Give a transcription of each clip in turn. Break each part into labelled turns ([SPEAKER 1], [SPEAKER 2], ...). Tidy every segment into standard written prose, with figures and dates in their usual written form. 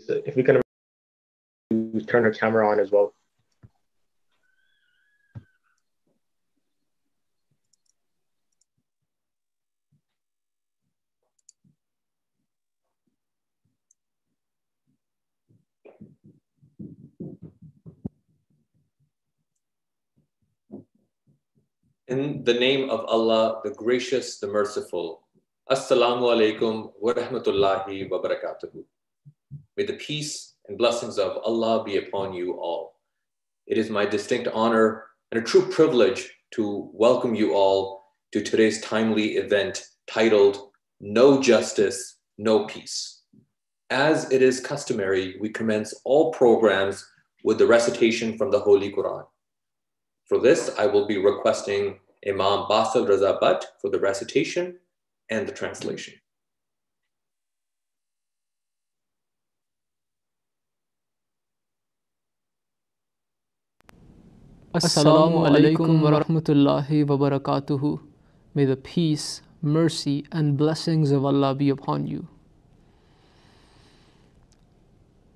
[SPEAKER 1] if we can turn her camera on as well.
[SPEAKER 2] In the name of Allah, the Gracious, the Merciful. Assalamu alaikum wa rahmatullahi wa barakatuhu. May the peace and blessings of Allah be upon you all. It is my distinct honor and a true privilege to welcome you all to today's timely event titled No Justice, No Peace. As it is customary, we commence all programs with the recitation from the Holy Quran. For this, I will be requesting Imam Basel Raza Bhatt for the recitation and the translation.
[SPEAKER 3] Assalamu alaikum wa rahmatullahi wa barakatuhu. May the peace, mercy, and blessings of Allah be upon you.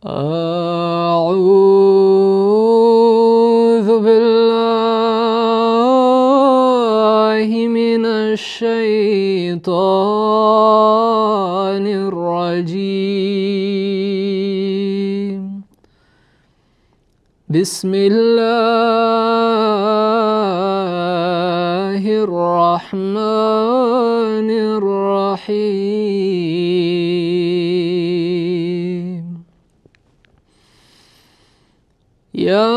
[SPEAKER 3] أعوذ بالله من الشيطان الرجيم. بسم الله الرحمن الرحيم. يا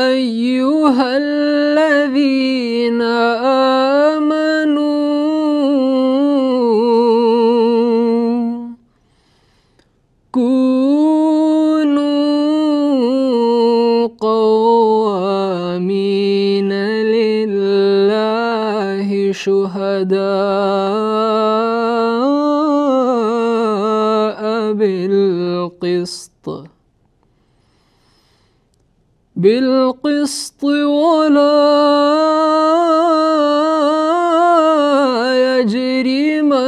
[SPEAKER 3] أيها الذين آمنوا كونوا قوامين لله شهداء بالقسط ولا يجرمنكم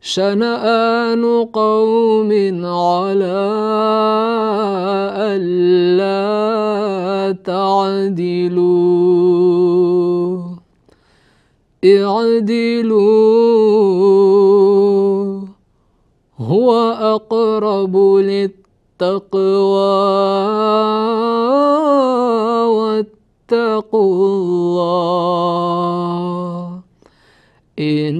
[SPEAKER 3] شنآن قوم على ألا تعدلوا اعدلوا هو أقرب للتقوى واتقوا الله إن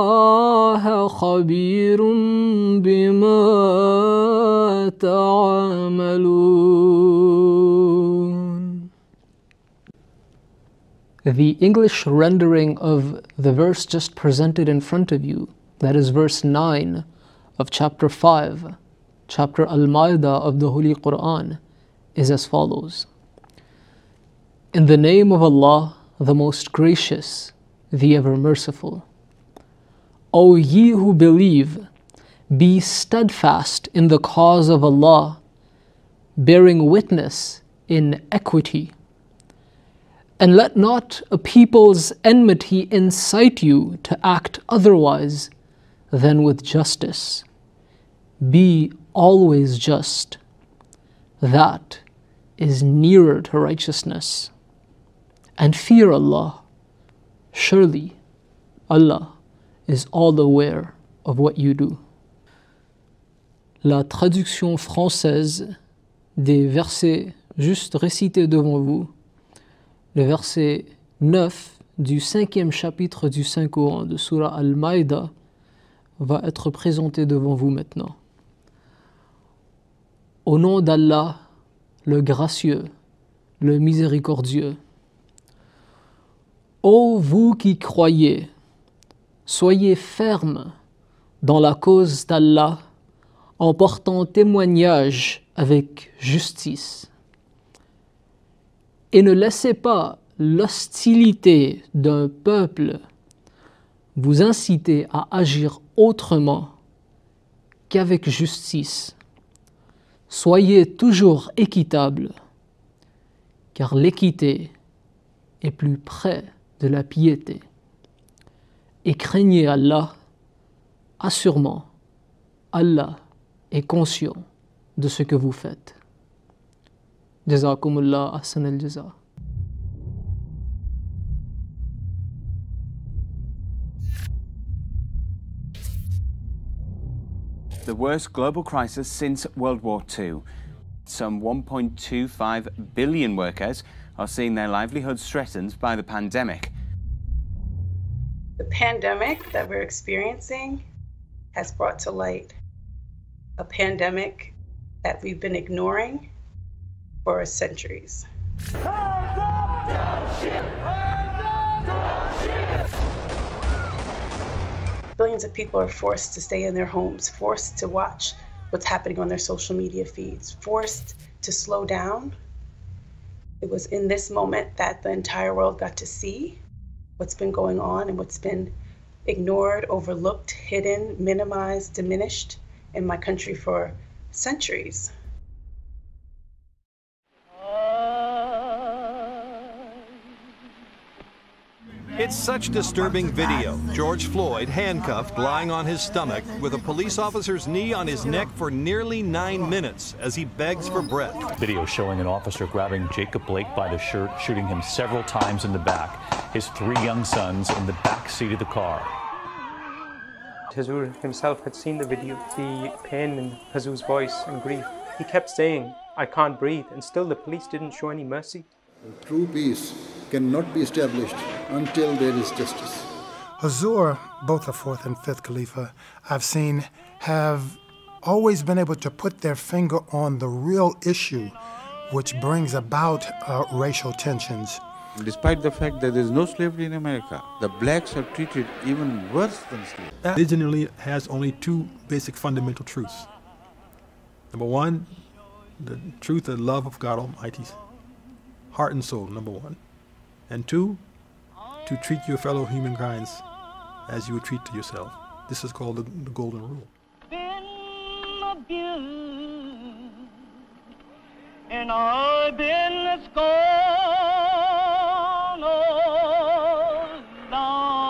[SPEAKER 3] الله خبير بما تعملون. The English rendering of the verse just presented in front of you, that is verse 9 of chapter 5, chapter Al-Ma'idah of the Holy Quran, is as follows. In the name of Allah, the most gracious, the ever merciful. O ye who believe, be steadfast in the cause of Allah, bearing witness in equity. And let not a people's enmity incite you to act otherwise than with justice. Be always just. That is nearer to righteousness. And fear Allah. Surely Allah is all aware of what you do. La traduction française des versets juste récités devant vous, le verset 9 du 5e chapitre du Saint-Coran de Surah Al-Ma'idah, va être présenté devant vous maintenant. Au nom d'Allah, le gracieux, le miséricordieux. Ô vous qui croyez, soyez fermes dans la cause d'Allah en portant témoignage avec justice. Et ne laissez pas l'hostilité d'un peuple vous inciter à agir autrement qu'avec justice. Soyez toujours équitables, car l'équité est plus près de la piété. Et craignez Allah, assurément, Allah est conscient de ce que vous faites. Jazakumullah ahsan al-jaza.
[SPEAKER 4] The worst global crisis since World War II. Some 1.25 billion workers are seeing their livelihoods threatened by the pandemic.
[SPEAKER 5] The pandemic that we're experiencing has brought to light a pandemic that we've been ignoring for centuries. Billions of people are forced to stay in their homes, forced to watch what's happening on their social media feeds, forced to slow down. It was in this moment that the entire world got to see what's been going on and what's been ignored, overlooked, hidden, minimized, diminished in my country for centuries.
[SPEAKER 6] It's such disturbing video. George Floyd handcuffed, lying on his stomach, with a police officer's knee on his neck for nearly 9 minutes as he begs for breath.
[SPEAKER 7] Video showing an officer grabbing Jacob Blake by the shirt, shooting him several times in the back. His 3 young sons in the back seat of the car.
[SPEAKER 8] Azer himself had seen the video, the pain in Azer's voice and grief. He kept saying, "I can't breathe," and still the police didn't show any mercy.
[SPEAKER 9] True peace cannot be established until there is justice.
[SPEAKER 10] Azer, both the 4th and 5th Khalifa, I've seen have always been able to put their finger on the real issue which brings about racial tensions.
[SPEAKER 11] Despite the fact that there is no slavery in America, the blacks are treated even worse than slaves.
[SPEAKER 6] It generally has only 2 basic fundamental truths. Number 1, the truth and love of God Almighty. Heart and soul, number 1. And 2, to treat your fellow humankind as you would treat to yourself. This is called the golden rule.
[SPEAKER 12] And I've been scorned down.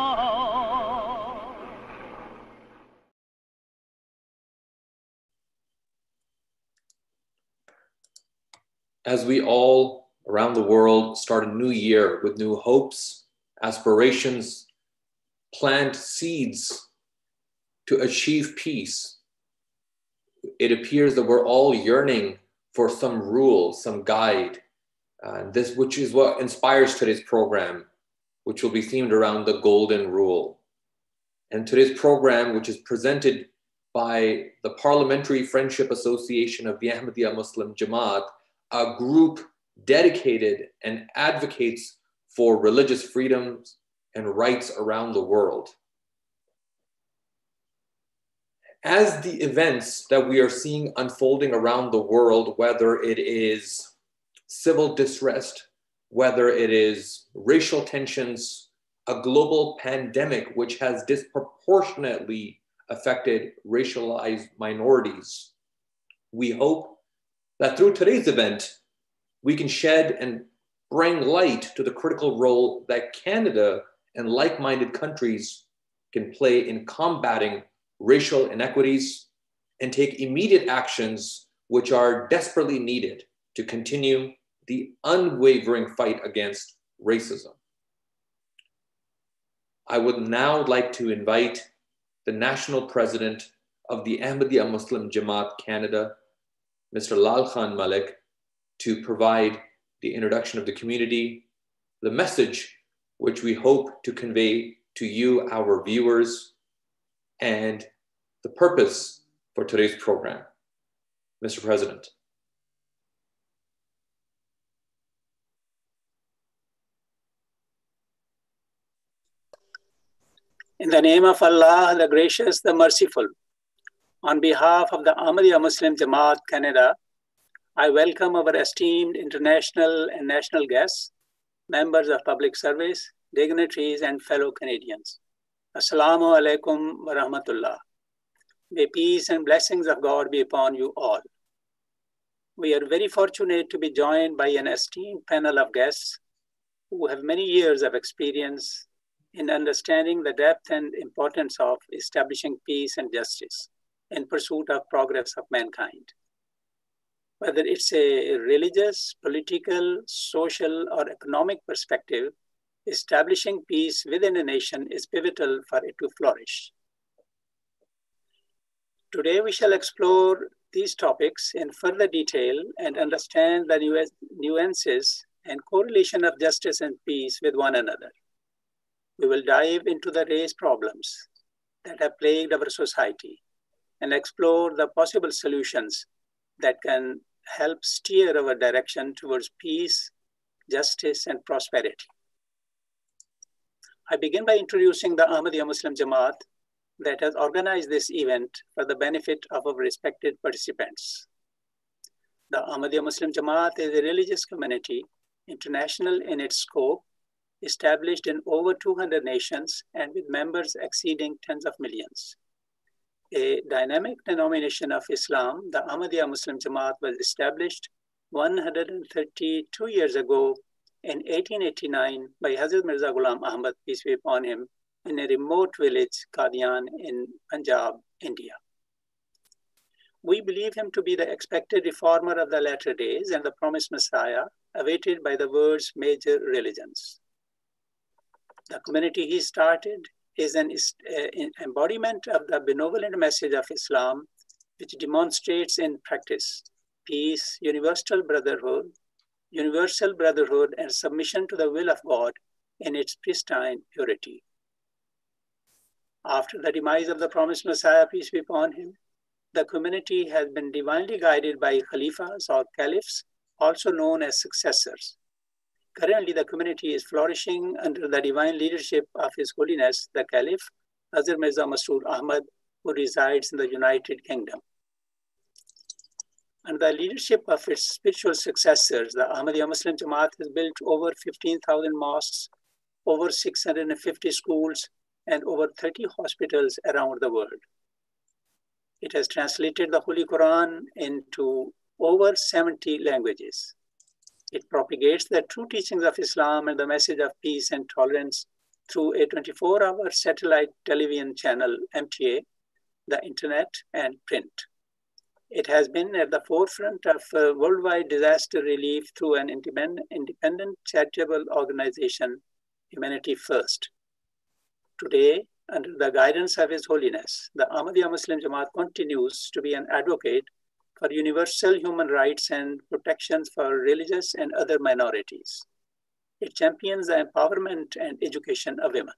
[SPEAKER 2] As we all around the world start a new year with new hopes, aspirations, plant seeds to achieve peace, it appears that we're all yearning for some rule, some guide, this which is what inspires today's program, which will be themed around the golden rule. And today's program, which is presented by the Parliamentary Friendship Association of the Ahmadiyya Muslim Jama'at, a group dedicated and advocates for religious freedoms and rights around the world. As the events that we are seeing unfolding around the world, whether it is civil distress, whether it is racial tensions, a global pandemic which has disproportionately affected racialized minorities, we hope that through today's event, we can shed and bring light to the critical role that Canada and like-minded countries can play in combating racial inequities and take immediate actions which are desperately needed to continue the unwavering fight against racism. I would now like to invite the National President of the Ahmadiyya Muslim Jamaat Canada, Mr. Lal Khan Malik, to provide the introduction of the community, the message which we hope to convey to you, our viewers, and the purpose for today's program. Mr. President.
[SPEAKER 13] In the name of Allah, the Gracious, the Merciful, on behalf of the Ahmadiyya Muslim Jamaat Canada, I welcome our esteemed international and national guests, members of public service, dignitaries, and fellow Canadians. Assalamu alaikum wa rahmatullah. May peace and blessings of God be upon you all. We are very fortunate to be joined by an esteemed panel of guests who have many years of experience in understanding the depth and importance of establishing peace and justice in pursuit of progress of mankind. Whether it's a religious, political, social, or economic perspective, establishing peace within a nation is pivotal for it to flourish. Today, we shall explore these topics in further detail and understand the nuances and correlation of justice and peace with one another. We will dive into the race problems that have plagued our society and explore the possible solutions that can help steer our direction towards peace, justice, and prosperity. I begin by introducing the Ahmadiyya Muslim Jamaat that has organized this event for the benefit of our respected participants. The Ahmadiyya Muslim Jamaat is a religious community, international in its scope, established in over 200 nations and with members exceeding tens of millions. A dynamic denomination of Islam, the Ahmadiyya Muslim Jamaat was established 132 years ago in 1889 by Hazrat Mirza Ghulam Ahmad, peace be upon him, in a remote village, Qadian, in Punjab, India. We believe him to be the expected reformer of the latter days and the promised Messiah, awaited by the world's major religions. The community he started is an embodiment of the benevolent message of Islam, which demonstrates in practice peace, universal brotherhood, and submission to the will of God in its pristine purity. After the demise of the promised Messiah, peace be upon him, the community has been divinely guided by Khalifas or Caliphs, also known as successors. Currently, the community is flourishing under the divine leadership of His Holiness, the Caliph, Azer Mirza Masroor Ahmad, who resides in the United Kingdom. Under the leadership of its spiritual successors, the Ahmadiyya Muslim Jamaat has built over 15,000 mosques, over 650 schools, and over 30 hospitals around the world. It has translated the Holy Quran into over 70 languages. It propagates the true teachings of Islam and the message of peace and tolerance through a 24-hour satellite television channel, MTA, the internet, and print. It has been at the forefront of worldwide disaster relief through an independent charitable organization, Humanity First. Today, under the guidance of His Holiness, the Ahmadiyya Muslim Jamaat continues to be an advocate for universal human rights and protections for religious and other minorities. It champions the empowerment and education of women.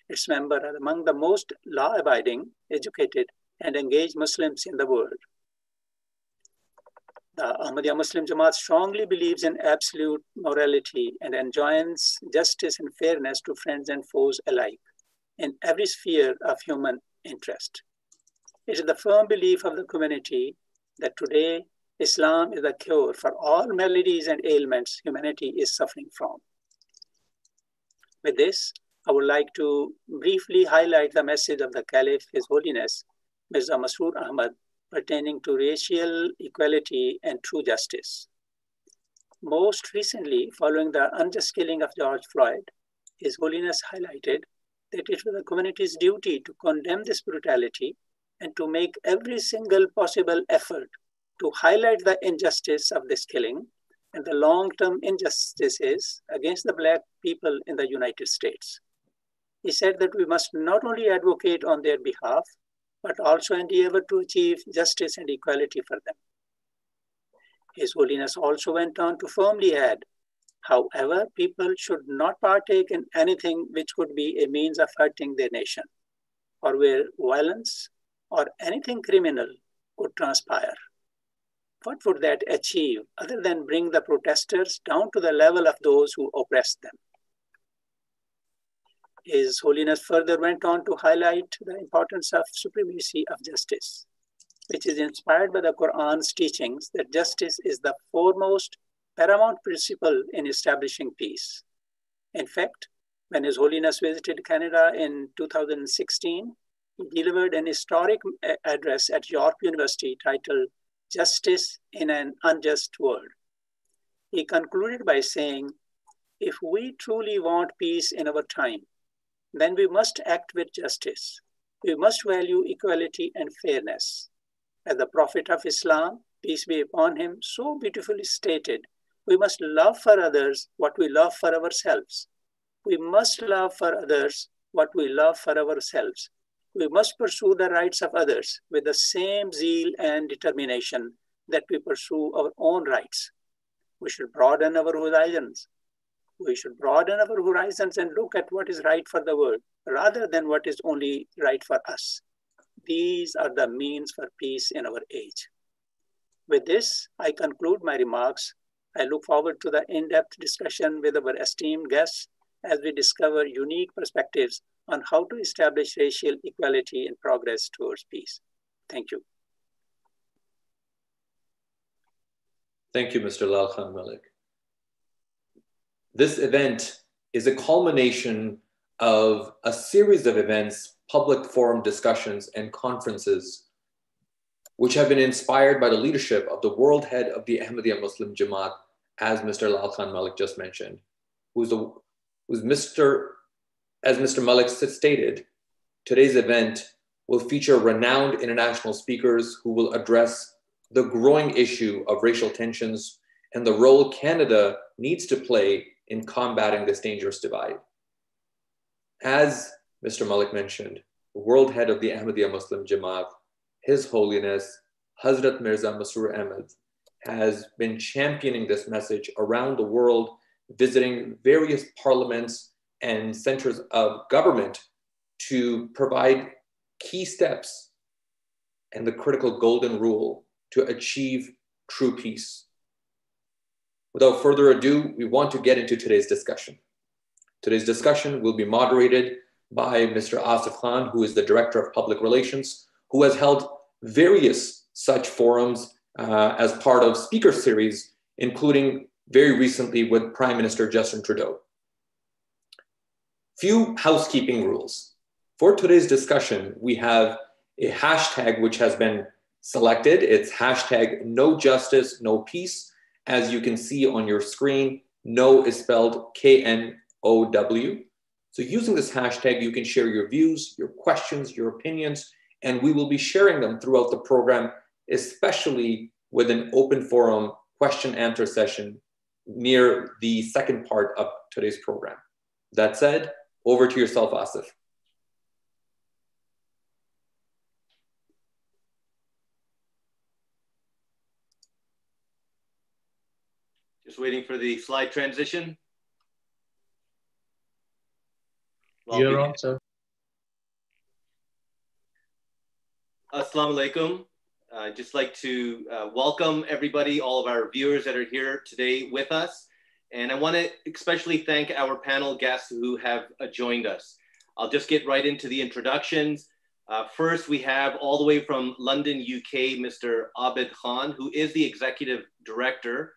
[SPEAKER 13] Its members are among the most law-abiding, educated, and engaged Muslims in the world. The Ahmadiyya Muslim Jamaat strongly believes in absolute morality and enjoins justice and fairness to friends and foes alike in every sphere of human interest. It is the firm belief of the community that today Islam is the cure for all maladies and ailments humanity is suffering from. With this, I would like to briefly highlight the message of the Caliph, His Holiness, Mirza Masroor Ahmad, pertaining to racial equality and true justice. Most recently, following the unjust killing of George Floyd, His Holiness highlighted that it was the community's duty to condemn this brutality and to make every single possible effort to highlight the injustice of this killing and the long-term injustices against the Black people in the United States. He said that we must not only advocate on their behalf, but also endeavor to achieve justice and equality for them. His Holiness also went on to firmly add, however, people should not partake in anything which could be a means of hurting their nation, or where violence or anything criminal could transpire. What would that achieve other than bring the protesters down to the level of those who oppressed them? His Holiness further went on to highlight the importance of supremacy of justice, which is inspired by the Quran's teachings that justice is the foremost paramount principle in establishing peace. In fact, when His Holiness visited Canada in 2016, He delivered an historic address at York University titled Justice in an Unjust World. He concluded by saying, if we truly want peace in our time, then we must act with justice. We must value equality and fairness. As the Prophet of Islam, peace be upon him, so beautifully stated, we must love for others what we love for ourselves. We must love for others what we love for ourselves. We must pursue the rights of others with the same zeal and determination that we pursue our own rights. We should broaden our horizons. We should broaden our horizons and look at what is right for the world, rather than what is only right for us. These are the means for peace in our age. With this, I conclude my remarks. I look forward to the in-depth discussion with our esteemed guests as we discover unique perspectives on how to establish racial equality and progress towards peace. Thank you.
[SPEAKER 2] Thank you, Mr. Lalkhan Malik. This event is a culmination of a series of events, public forum discussions, and conferences, which have been inspired by the leadership of the world head of the Ahmadiyya Muslim Jamaat, as Mr. Lalkhan Malik just mentioned, as Mr. Malik stated, today's event will feature renowned international speakers who will address the growing issue of racial tensions and the role Canada needs to play in combating this dangerous divide. As Mr. Malik mentioned, the world head of the Ahmadiyya Muslim Jamaat, His Holiness Hazrat Mirza Masroor Ahmad, has been championing this message around the world, visiting various parliaments and centers of government to provide key steps and the critical golden rule to achieve true peace. Without further ado, we want to get into today's discussion. Today's discussion will be moderated by Mr. Asif Khan, who is the Director of Public Relations, who has held various such forums as part of speaker series, including very recently with Prime Minister Justin Trudeau. Few housekeeping rules. For today's discussion, we have a hashtag which has been selected. It's hashtag No Justice, No Peace. As you can see on your screen, no is spelled K-N-O-W. So using this hashtag, you can share your views, your questions, your opinions, and we will be sharing them throughout the program, especially with an open forum question answer session near the second part of today's program. That said, over to yourself, Asif.
[SPEAKER 14] Just waiting for the slide transition.
[SPEAKER 1] You're on, sir.
[SPEAKER 14] Assalamu alaikum. I'd just like to welcome everybody, all of our viewers that are here today with us. And I want to especially thank our panel guests who have joined us. I'll just get right into the introductions. First, we have all the way from London, UK, Mr. Abid Khan, who is the Executive Director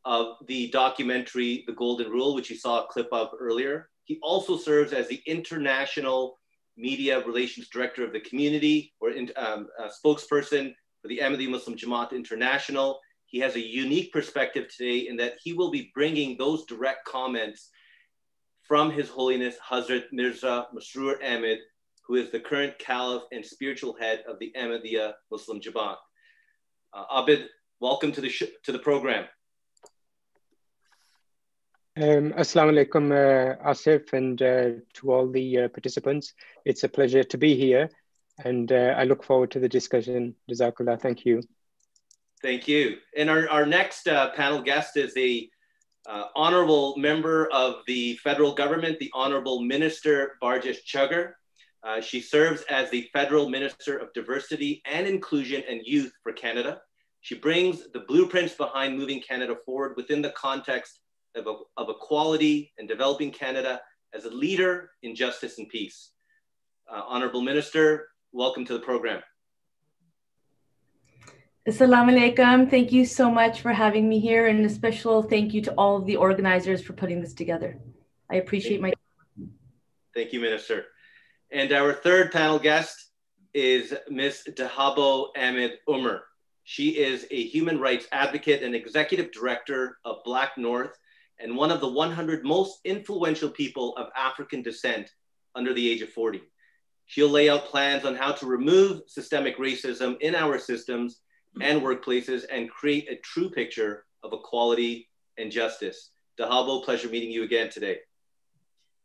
[SPEAKER 14] of the documentary, The Golden Rule, which you saw a clip of earlier. He also serves as the International Media Relations Director of the Community, or spokesperson for the Ahmadiyya Muslim Jamaat International. He has a unique perspective today in that he will be bringing those direct comments from His Holiness Hazrat Mirza Masroor Ahmad, who is the current Caliph and spiritual head of the Ahmadiyya Muslim Jamaat. Abid, welcome to the program.
[SPEAKER 8] Assalamu alaikum, Asif, and to all the participants. It's a pleasure to be here, and I look forward to the discussion. Jazakallah, thank you.
[SPEAKER 14] Thank you. And our next panel guest is a honorable member of the federal government, the Honorable Minister Barjesh Chugger. She serves as the Federal Minister of Diversity and Inclusion and Youth for Canada. She brings the blueprints behind moving Canada forward within the context of equality and developing Canada as a leader in justice and peace. Honorable Minister, welcome to the program.
[SPEAKER 15] Assalamu alaikum. Thank you so much for having me here, and a special thank you to all of the organizers for putting this together. I appreciate my time.
[SPEAKER 14] Thank you, Minister. And our third panel guest is Ms. Dahabo Ahmed Umar. She is a human rights advocate and executive director of Black North and one of the 100 most influential people of African descent under the age of 40. She'll lay out plans on how to remove systemic racism in our systems and workplaces and create a true picture of equality and justice. Dahabo, pleasure meeting you again today.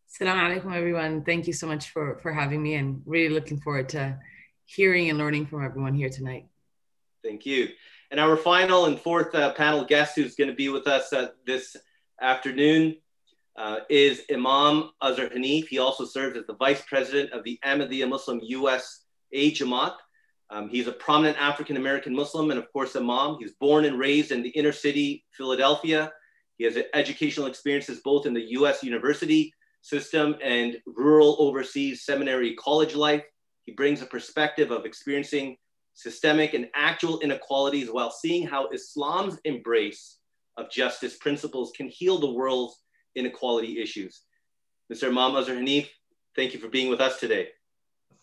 [SPEAKER 16] Assalamu alaikum, everyone. Thank you so much for having me, and really looking forward to hearing and learning from everyone here tonight.
[SPEAKER 14] Thank you. And our final and fourth panel guest who's going to be with us this afternoon is Imam Azer Hanif. He also serves as the vice president of the Ahmadiyya Muslim USA Jamaat. He's a prominent African-American Muslim and of course Imam. He was born and raised in the inner city, Philadelphia. He has educational experiences both in the US university system and rural overseas seminary college life. He brings a perspective of experiencing systemic and actual inequalities while seeing how Islam's embrace of justice principles can heal the world's inequality issues. Mr. Imam Azer Hanif, thank you for being with us today.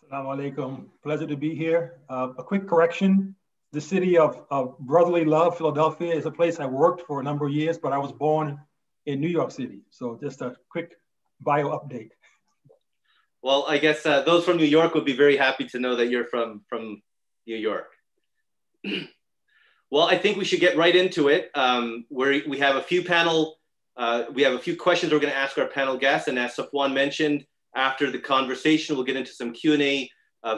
[SPEAKER 17] Assalamu alaikum. Pleasure to be here. A quick correction. The city of brotherly love, Philadelphia, is a place I worked for a number of years, but I was born in New York City. So just a quick bio update.
[SPEAKER 14] Well, I guess those from New York would be very happy to know that you're from New York. Well, I think we should get right into it. We have a few questions we're going to ask our panel guests, and as Safwan mentioned, after the conversation, we'll get into some Q&A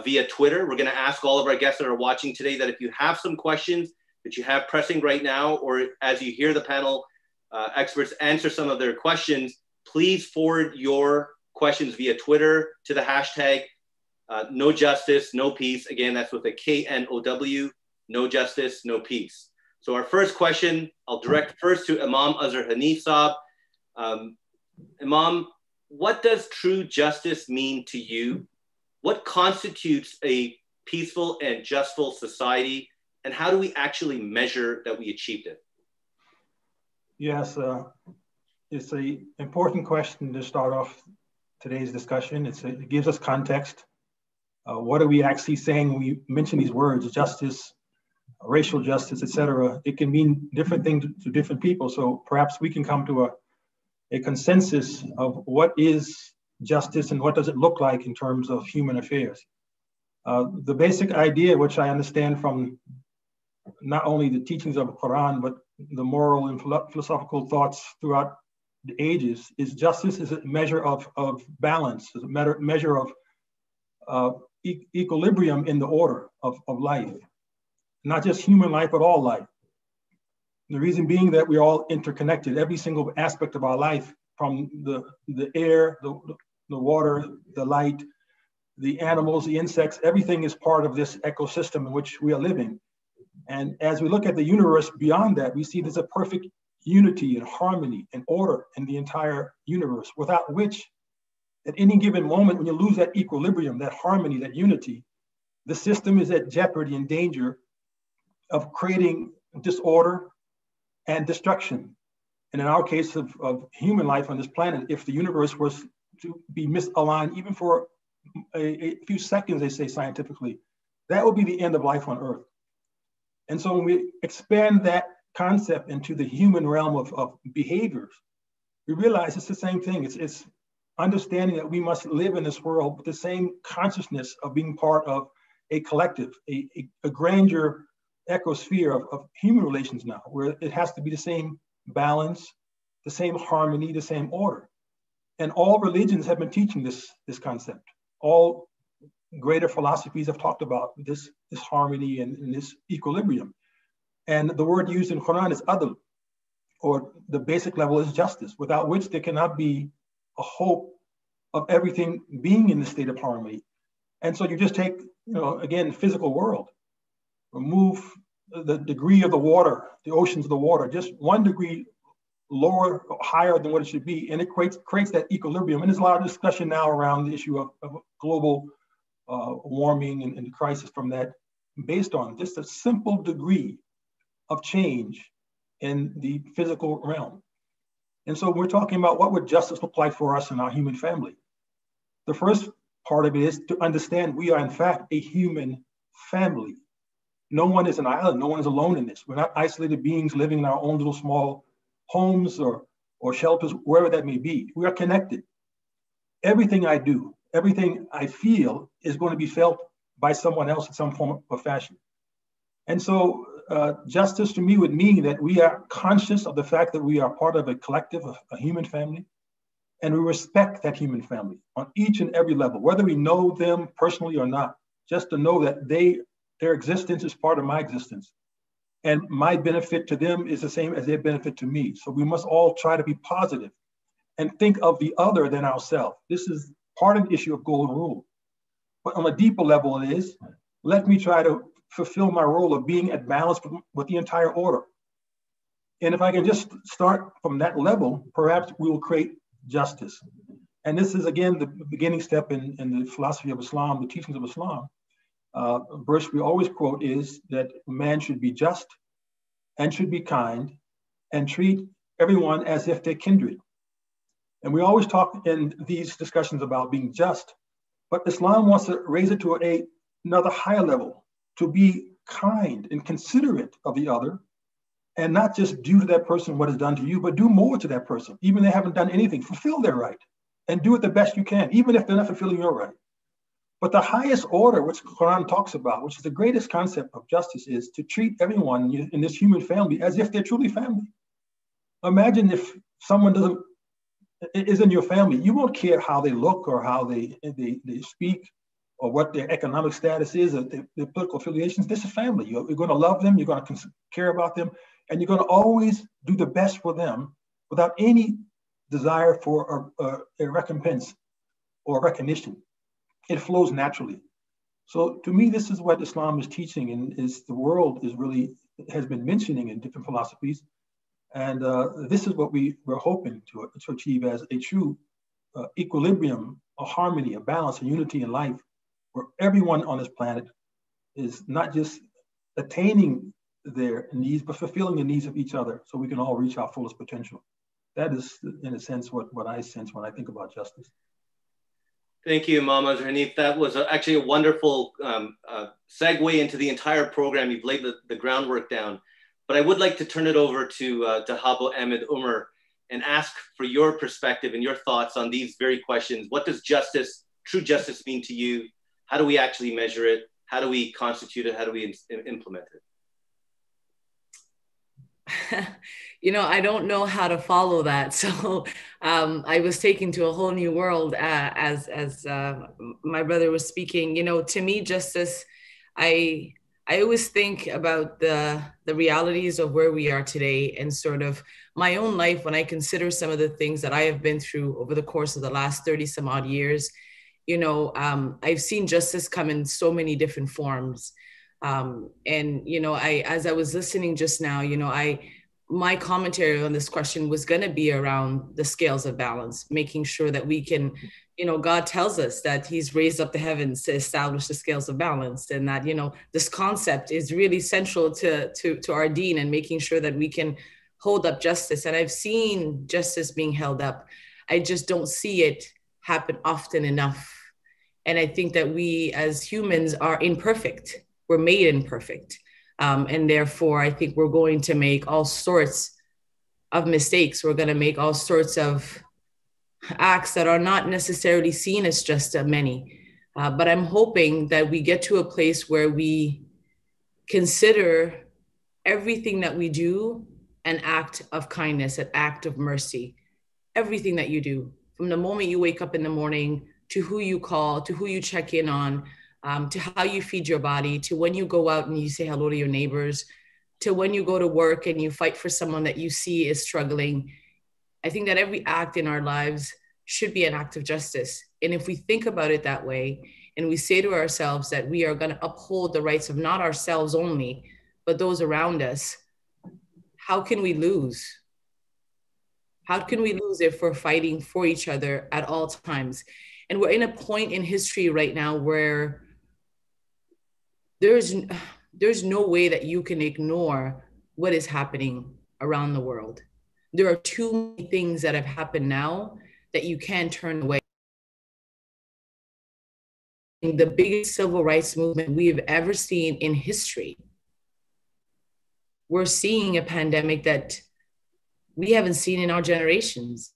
[SPEAKER 14] via Twitter. We're going to ask all of our guests that are watching today that if you have some questions that you have pressing right now, or as you hear the panel experts answer some of their questions, please forward your questions via Twitter to the hashtag No Justice, No Peace. Again, that's with a KNOW, No Justice, No Peace. So our first question, I'll direct first to Imam Azer Hanif Saab. Imam, what does true justice mean to you? What constitutes a peaceful and justful society? And how do we actually measure that we achieved it?
[SPEAKER 17] Yes, it's an important question to start off today's discussion. It gives us context. What are we actually saying when we mention these words, justice, racial justice, etc.? It can mean different things to different people. So perhaps we can come to a consensus of what is justice and what does it look like in terms of human affairs. The basic idea, which I understand from not only the teachings of the Quran, but the moral and philosophical thoughts throughout the ages, is justice is a measure of balance, is a measure of equilibrium in the order of life, not just human life, but all life. The reason being that we're all interconnected. Every single aspect of our life, from the air, the water, the light, the animals, the insects, everything is part of this ecosystem in which we are living. And as we look at the universe beyond that, we see there's a perfect unity and harmony and order in the entire universe, without which at any given moment, when you lose that equilibrium, that harmony, that unity, the system is at jeopardy and danger of creating disorder and destruction. And in our case of human life on this planet, if the universe was to be misaligned even for a few seconds, they say scientifically, that would be the end of life on Earth. And so when we expand that concept into the human realm of behaviors, we realize it's the same thing. It's understanding that we must live in this world with the same consciousness of being part of a collective, a grandeur ecosphere of human relations now, where it has to be the same balance, the same harmony, the same order. And all religions have been teaching this concept. All greater philosophies have talked about this harmony and this equilibrium. And the word used in Quran is adl, or the basic level is justice, without which there cannot be a hope of everything being in the state of harmony. And so you just take, again, physical world, remove the degree of the water, the oceans of the water, just 1 degree lower or higher than what it should be, and it creates that equilibrium. And there's a lot of discussion now around the issue of global warming and the crisis from that, based on just a simple degree of change in the physical realm. And so we're talking about what would justice look like for us in our human family. The first part of it is to understand we are in fact a human family. No one is an island, no one is alone in this. We're not isolated beings living in our own little small homes or shelters, wherever that may be. We are connected. Everything I do, everything I feel is going to be felt by someone else in some form or fashion. And so justice to me would mean that we are conscious of the fact that we are part of a collective, a human family, and we respect that human family on each and every level, whether we know them personally or not, just to know that their existence is part of my existence. And my benefit to them is the same as their benefit to me. So we must all try to be positive and think of the other than ourselves. This is part of the issue of golden rule. But on a deeper level, it is, let me try to fulfill my role of being at balance with the entire order. And if I can just start from that level, perhaps we will create justice. And this is, again, the beginning step in the philosophy of Islam, the teachings of Islam. A verse we always quote is that man should be just and should be kind and treat everyone as if they're kindred. And we always talk in these discussions about being just, but Islam wants to raise it to another higher level, to be kind and considerate of the other, and not just do to that person what is done to you, but do more to that person. Even if they haven't done anything, fulfill their right and do it the best you can, even if they're not fulfilling your right. But the highest order, which the Quran talks about, which is the greatest concept of justice, is to treat everyone in this human family as if they're truly family. Imagine if someone is in your family, you won't care how they look or how they speak or what their economic status is or their political affiliations. This is family. You're going to love them, you're going to care about them, and you're going to always do the best for them without any desire for a recompense or recognition. It flows naturally. So to me, this is what Islam is teaching, and is the world has been mentioning in different philosophies. And this is what we're hoping to achieve as a true equilibrium, a harmony, a balance, a unity in life, where everyone on this planet is not just attaining their needs, but fulfilling the needs of each other so we can all reach our fullest potential. That is, in a sense, what I sense when I think about justice.
[SPEAKER 14] Thank you, Imam Azer Hanif. That was actually a wonderful segue into the entire program. You've laid the groundwork down. But I would like to turn it over to Habo Ahmed Umar and ask for your perspective and your thoughts on these very questions. What does justice, true justice, mean to you? How do we actually measure it? How do we constitute it? How do we implement it?
[SPEAKER 16] I don't know how to follow that. So I was taken to a whole new world as my brother was speaking. To me, justice, I always think about the realities of where we are today and sort of my own life when I consider some of the things that I have been through over the course of the last 30 some odd years. I've seen justice come in so many different forms. As I was listening just now, my commentary on this question was going to be around the scales of balance, making sure that we can, God tells us that he's raised up the heavens to establish the scales of balance, and that, this concept is really central to our deen and making sure that we can hold up justice. And I've seen justice being held up. I just don't see it happen often enough. And I think that we as humans are imperfect. We're made imperfect. And therefore, I think we're going to make all sorts of mistakes. We're going to make all sorts of acts that are not necessarily seen as just many. But I'm hoping that we get to a place where we consider everything that we do an act of kindness, an act of mercy. Everything that you do, from the moment you wake up in the morning, to who you call, to who you check in on, to how you feed your body, to when you go out and you say hello to your neighbors, to when you go to work and you fight for someone that you see is struggling. I think that every act in our lives should be an act of justice. And if we think about it that way, and we say to ourselves that we are going to uphold the rights of not ourselves only, but those around us, how can we lose? How can we lose if we're fighting for each other at all times? And we're in a point in history right now where there's no way that you can ignore what is happening around the world. There are too many things that have happened now that you can't turn away. the biggest civil rights movement we have ever seen in history. We're seeing a pandemic that we haven't seen in our generations.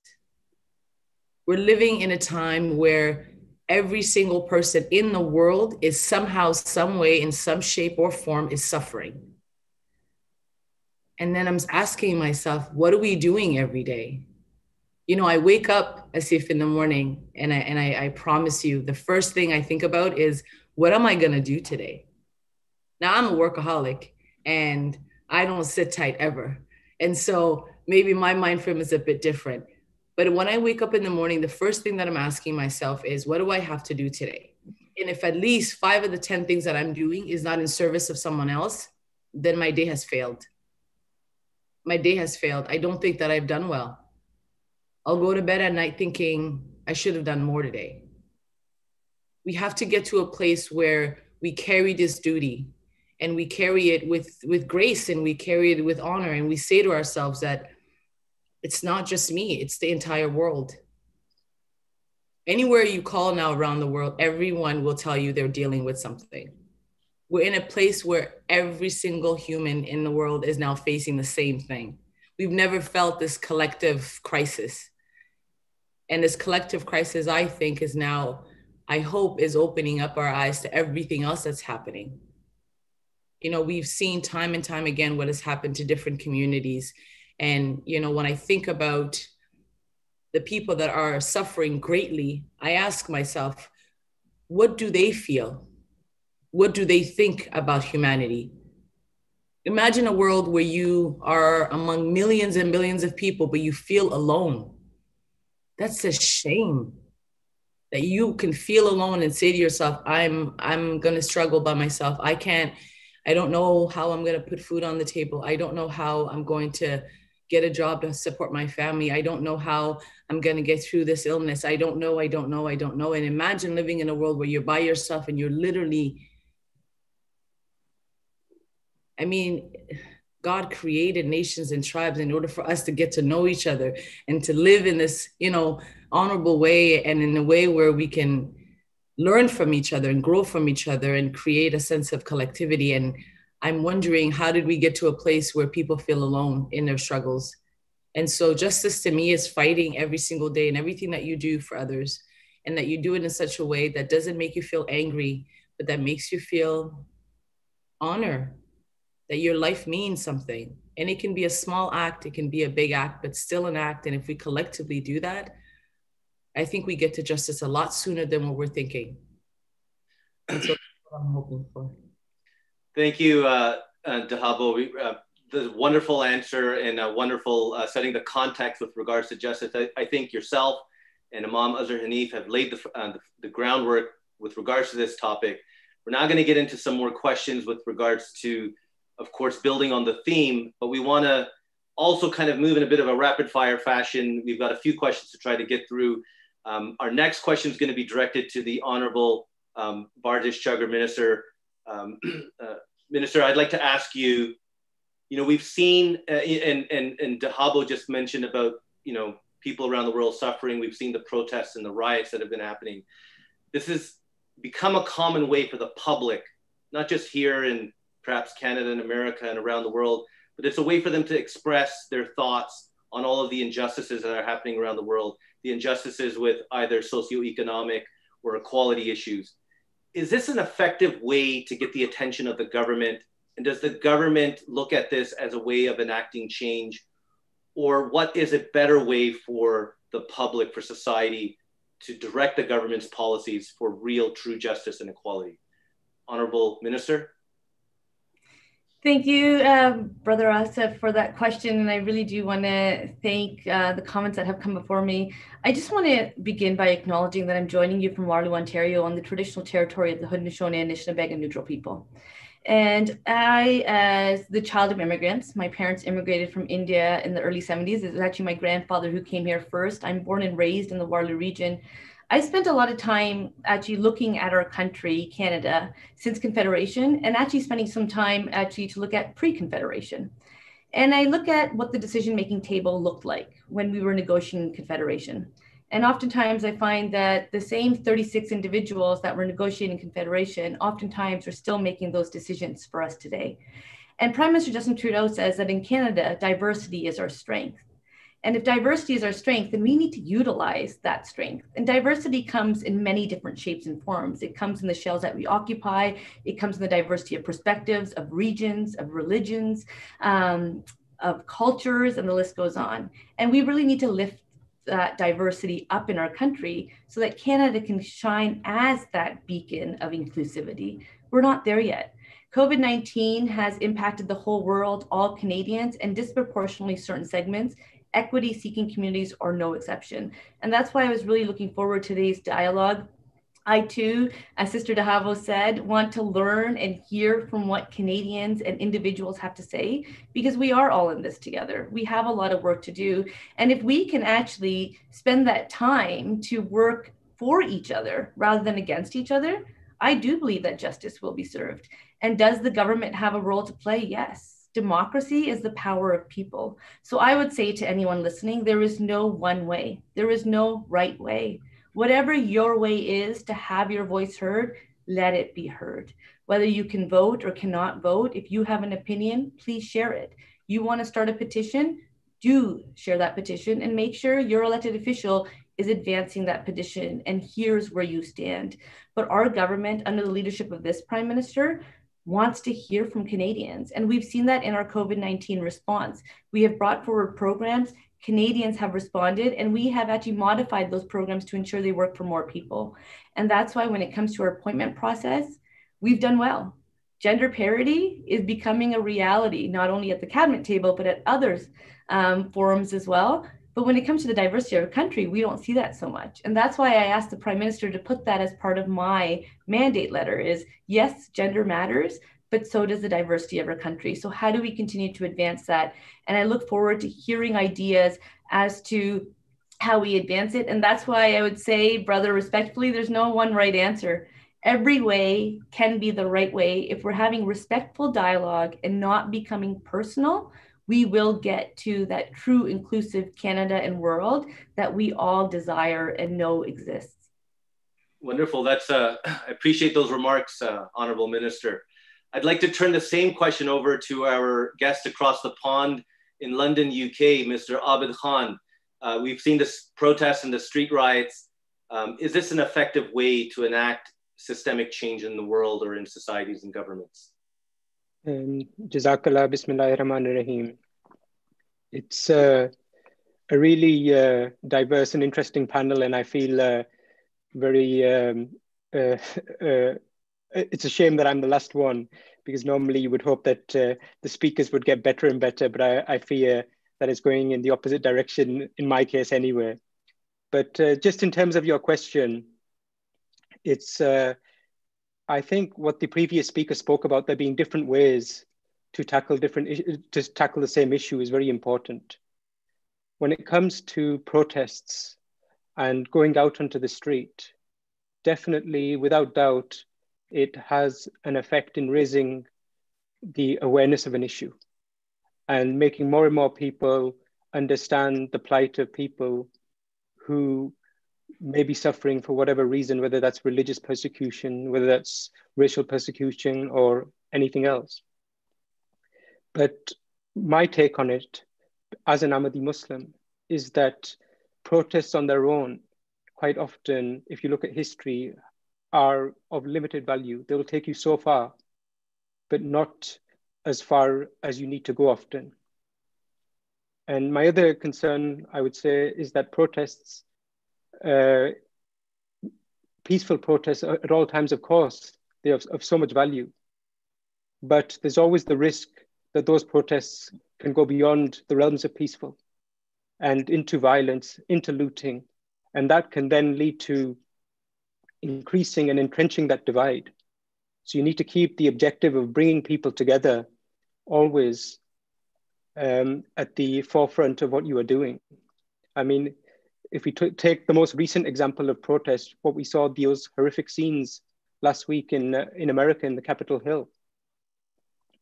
[SPEAKER 16] We're living in a time where every single person in the world is somehow, some way, in some shape or form is suffering. And then I'm asking myself, what are we doing every day? You know, I wake up as if in the morning and I promise you, the first thing I think about is, what am I gonna do today? Now I'm a workaholic and I don't sit tight ever. And so maybe my mind frame is a bit different. But when I wake up in the morning, the first thing that I'm asking myself is, what do I have to do today? And if at least 5 of the 10 things that I'm doing is not in service of someone else, then my day has failed. My day has failed. I don't think that I've done well. I'll go to bed at night thinking I should have done more today. We have to get to a place where we carry this duty and we carry it with grace and we carry it with honor. And we say to ourselves that it's not just me, it's the entire world. Anywhere you call now around the world, everyone will tell you they're dealing with something. We're in a place where every single human in the world is now facing the same thing. We've never felt this collective crisis. And this collective crisis, I think, is now, I hope, is opening up our eyes to everything else that's happening. You know, we've seen time and time again what has happened to different communities. And, you know, when I think about the people that are suffering greatly, I ask myself, what do they feel? What do they think about humanity? Imagine a world where you are among millions and millions of people, but you feel alone. That's a shame that you can feel alone and say to yourself, I'm going to struggle by myself. I don't know how I'm going to put food on the table. I don't know how I'm going to get a job to support my family. I don't know how I'm going to get through this illness. I don't know. And imagine living in a world where you're by yourself and you're literally, I mean, God created nations and tribes in order for us to get to know each other and to live in this, you know, honorable way and in a way where we can learn from each other and grow from each other and create a sense of collectivity. And I'm wondering, how did we get to a place where people feel alone in their struggles? And so justice to me is fighting every single day and everything that you do for others, and that you do it in such a way that doesn't make you feel angry, but that makes you feel honor, that your life means something. And it can be a small act, it can be a big act, but still an act. And if we collectively do that, I think we get to justice a lot sooner than what we're thinking. And so that's what I'm hoping for.
[SPEAKER 14] Thank you, Dahabo. The wonderful answer and a wonderful setting the context with regards to justice. I think yourself and Imam Azer Hanif have laid the groundwork with regards to this topic. We're now going to get into some more questions with regards to, of course, building on the theme, but we want to also kind of move in a bit of a rapid fire fashion. We've got a few questions to try to get through. Our next question is going to be directed to the Honorable Bardish Chugger Minister. Minister, I'd like to ask you, you know, we've seen, and Dahabo just mentioned about, you know, people around the world suffering. We've seen the protests and the riots that have been happening. This has become a common way for the public, not just here in perhaps Canada and America and around the world, but it's a way for them to express their thoughts on all of the injustices that are happening around the world, the injustices with either socioeconomic or equality issues. Is this an effective way to get the attention of the government? And does the government look at this as a way of enacting change? Or what is a better way for the public, for society, to direct the government's policies for real, true justice and equality? Honorable Minister.
[SPEAKER 15] Thank you, Brother Asif, for that question. And I really do want to thank the comments that have come before me. I just want to begin by acknowledging that I'm joining you from Waterloo, Ontario, on the traditional territory of the Haudenosaunee and Anishinaabe and Neutral people. And I, as the child of immigrants, my parents immigrated from India in the early 70s. It was actually my grandfather who came here first. I'm born and raised in the Waterloo region. I spent a lot of time actually looking at our country, Canada, since Confederation, and actually spending some time actually to look at pre-Confederation. And I look at what the decision-making table looked like when we were negotiating Confederation. And oftentimes I find that the same 36 individuals that were negotiating confederation oftentimes are still making those decisions for us today. And Prime Minister Justin Trudeau says that in Canada, diversity is our strength. And if diversity is our strength, then we need to utilize that strength. And diversity comes in many different shapes and forms. It comes in the shells that we occupy. It comes in the diversity of perspectives, of regions, of religions, of cultures, and the list goes on. And we really need to lift that diversity up in our country so that Canada can shine as that beacon of inclusivity. We're not there yet. COVID-19 has impacted the whole world, all Canadians, and disproportionately certain segments. Equity-seeking communities are no exception. And that's why I was really looking forward to today's dialogue. I too, as Sister Dahavo said, want to learn and hear from what Canadians and individuals have to say, because we are all in this together. We have a lot of work to do. And if we can actually spend that time to work for each other rather than against each other, I do believe that justice will be served. And does the government have a role to play? Yes. Democracy is the power of people. So I would say to anyone listening, there is no one way. There is no right way. Whatever your way is to have your voice heard, let it be heard. Whether you can vote or cannot vote, if you have an opinion, please share it. You want to start a petition, do share that petition and make sure your elected official is advancing that petition and here's where you stand. But our government, under the leadership of this Prime Minister, wants to hear from Canadians. And we've seen that in our COVID-19 response. We have brought forward programs, Canadians have responded, and we have actually modified those programs to ensure they work for more people. And that's why when it comes to our appointment process, we've done well. Gender parity is becoming a reality, not only at the cabinet table, but at others forums as well. But when it comes to the diversity of our country, we don't see that so much. And that's why I asked the Prime Minister to put that as part of my mandate letter is, yes, gender matters, but so does the diversity of our country. So how do we continue to advance that? And I look forward to hearing ideas as to how we advance it. And that's why I would say, brother, respectfully, there's no one right answer. Every way can be the right way. If we're having respectful dialogue and not becoming personal, we will get to that true inclusive Canada and world that we all desire and know exists.
[SPEAKER 14] Wonderful. That's I appreciate those remarks, Honorable Minister. I'd like to turn the same question over to our guest across the pond in London, UK, Mr. Abid Khan. We've seen this protests and the street riots. Is this an effective way to enact systemic change in the world or in societies and governments?
[SPEAKER 8] Jazakallah, Bismillahir Rahmanir Rahim. It's a really diverse and interesting panel, and I feel very, it's a shame that I'm the last one, because normally you would hope that the speakers would get better and better, but I fear that it's going in the opposite direction in my case anyway. But just in terms of your question, it's, I think what the previous speaker spoke about, there being different ways to tackle the same issue is very important. When it comes to protests and going out onto the street, definitely, without doubt, it has an effect in raising the awareness of an issue and making more and more people understand the plight of people who may be suffering for whatever reason, whether that's religious persecution, whether that's racial persecution or anything else. But my take on it as an Ahmadi Muslim is that protests on their own, quite often, if you look at history, are of limited value. They will take you so far, but not as far as you need to go often. And my other concern, I would say, is that protests, peaceful protests at all times, of course, they are of so much value. But there's always the risk that those protests can go beyond the realms of peaceful and into violence, into looting. And that can then lead to increasing and entrenching that divide. So you need to keep the objective of bringing people together always at the forefront of what you are doing. I mean, if we take the most recent example of protest, what we saw, those horrific scenes last week in America, in the Capitol Hill,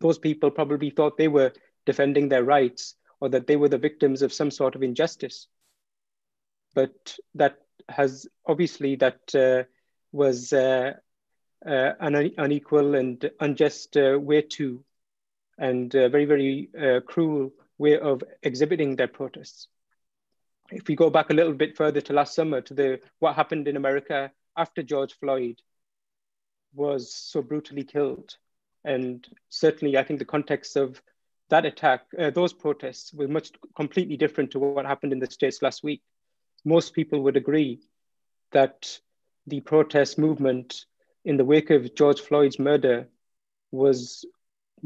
[SPEAKER 8] those people probably thought they were defending their rights or that they were the victims of some sort of injustice. but that has obviously was an unequal and unjust way to, and very, very cruel way of exhibiting their protests. If we go back a little bit further to last summer, to what happened in America after George Floyd was so brutally killed, and certainly I think the context of that attack, those protests were completely different to what happened in the States last week. Most people would agree that the protest movement in the wake of George Floyd's murder was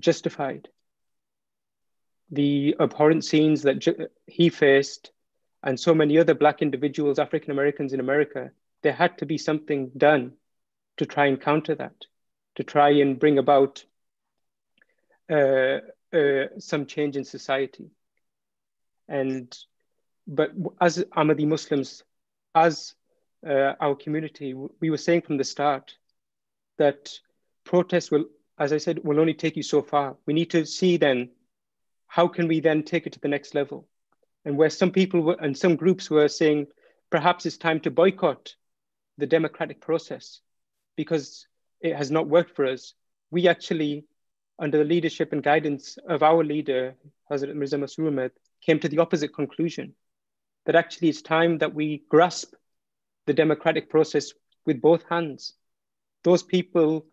[SPEAKER 8] justified. The abhorrent scenes that he faced and so many other Black individuals, African Americans in America, there had to be something done to try and counter that, to try and bring about some change in society. But as Ahmadi Muslims, as our community, we were saying from the start that protests will, as I said, will only take you so far. We need to see then, how can we then take it to the next level? And where some people and some groups were saying, perhaps it's time to boycott the democratic process because it has not worked for us. We actually, under the leadership and guidance of our leader, Hazrat Mirza Masroor Ahmad, came to the opposite conclusion, that actually it's time that we grasp the democratic process with both hands. Those people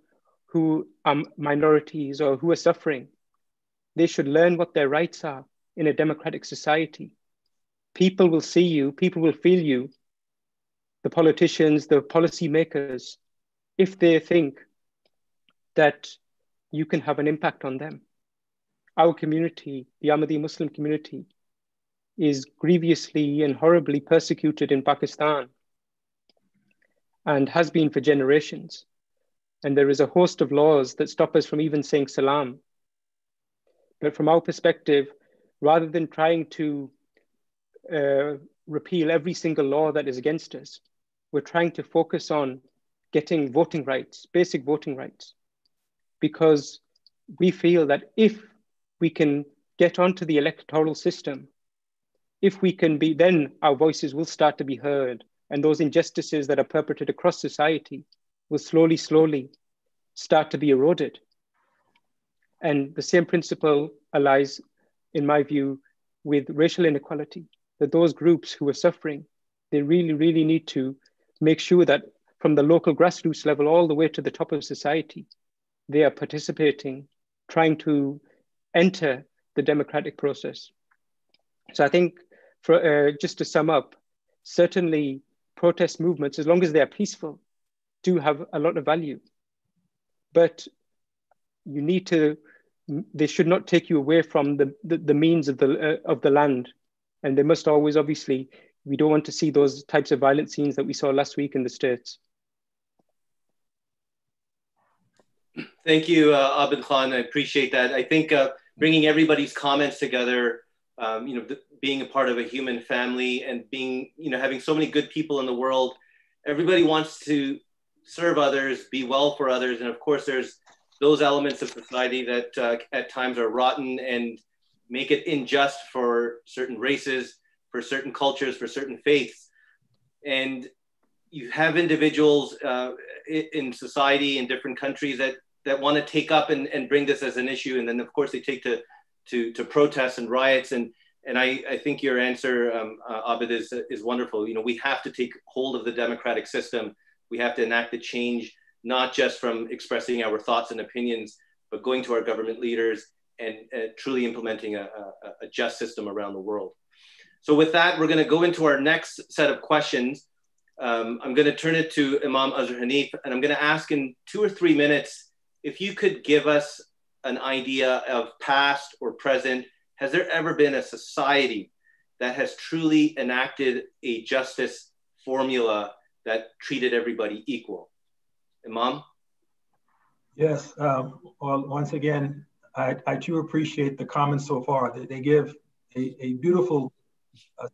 [SPEAKER 8] who are minorities or who are suffering, they should learn what their rights are in a democratic society. People will see you, people will feel you, the politicians, the policy makers, if they think that you can have an impact on them. Our community, the Ahmadi Muslim community, is grievously and horribly persecuted in Pakistan and has been for generations. And there is a host of laws that stop us from even saying salam. But from our perspective, rather than trying to repeal every single law that is against us, we're trying to focus on getting voting rights, basic voting rights, because we feel that if we can get onto the electoral system, if we can be, then our voices will start to be heard, and those injustices that are perpetrated across society will slowly, slowly start to be eroded. And the same principle lies, in my view, with racial inequality, that those groups who are suffering, they really, really need to make sure that from the local grassroots level all the way to the top of society, they are participating, trying to enter the democratic process. So I think, just to sum up, certainly protest movements, as long as they are peaceful, do have a lot of value. But you need to, they should not take you away from the means of the land. And they must always, obviously, we don't want to see those types of violent scenes that we saw last week in the States.
[SPEAKER 14] Thank you, Abid Khan. I appreciate that. I think bringing everybody's comments together, being a part of a human family and being, having so many good people in the world, everybody wants to serve others, be well for others. And of course, there's those elements of society that at times are rotten and make it unjust for certain races, for certain cultures, for certain faiths. And you have individuals in society in different countries that want to take up and bring this as an issue. And then of course they take to protests and riots. And I think your answer, Abid, is wonderful. We have to take hold of the democratic system. We have to enact the change, not just from expressing our thoughts and opinions, but going to our government leaders and truly implementing a just system around the world. So with that, we're going to go into our next set of questions. I'm going to turn it to Imam Azer Hanif, and I'm going to ask in 2 or 3 minutes, if you could give us an idea of past or present, has there ever been a society that has truly enacted a justice formula that treated everybody equal? Imam?
[SPEAKER 17] Yes, well, once again, I too appreciate the comments so far. They give a beautiful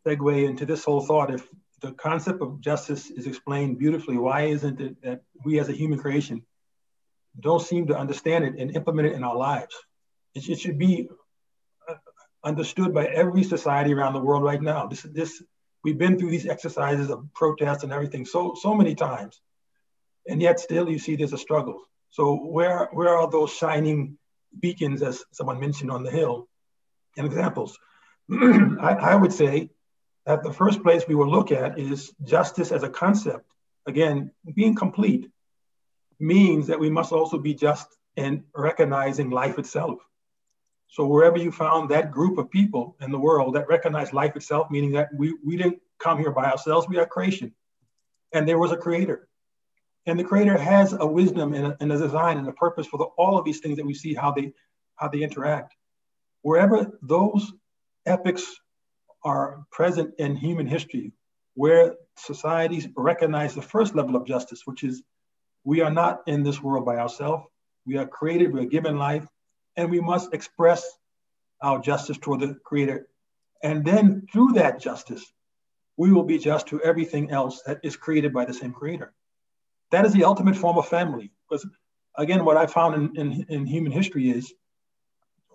[SPEAKER 17] segue into this whole thought. If the concept of justice is explained beautifully, why isn't it that we as a human creation don't seem to understand it and implement it in our lives? It should be understood by every society around the world right now. This We've been through these exercises of protest and everything so many times. And yet still you see there's a struggle. So where are those shining beacons, as someone mentioned, on the hill, and examples? I would say that the first place we will look at is justice as a concept. Again, being complete means that we must also be just in recognizing life itself. So wherever you found that group of people in the world that recognize life itself, meaning that we didn't come here by ourselves, we are creation. And there was a creator. And the creator has a wisdom and a design and a purpose for all of these things that we see how they interact. Wherever those epics are present in human history, where societies recognize the first level of justice, which is we are not in this world by ourselves. We are created, we are given life, and we must express our justice toward the creator. And then through that justice, we will be just to everything else that is created by the same creator. That is the ultimate form of family. Because again, what I found in human history is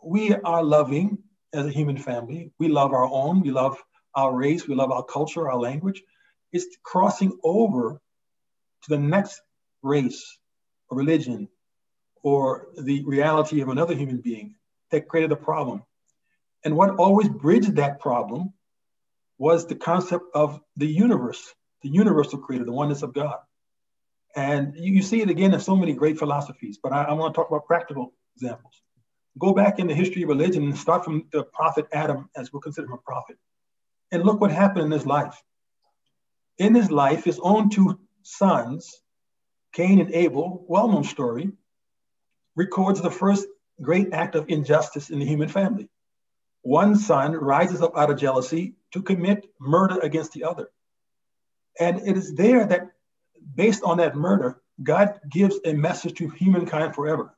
[SPEAKER 17] we are loving as a human family. We love our own, we love our race, we love our culture, our language. It's crossing over to the next race or religion or the reality of another human being that created a problem. And what always bridged that problem was the concept of the universe, the universal creator, the oneness of God. And you see it again in so many great philosophies, but I want to talk about practical examples. Go back in the history of religion and start from the prophet Adam, as we'll consider him a prophet. And look what happened in his life. In his life, his own two sons, Cain and Abel, well-known story, records the first great act of injustice in the human family. One son rises up out of jealousy to commit murder against the other. And it is there that, based on that murder, God gives a message to humankind forever.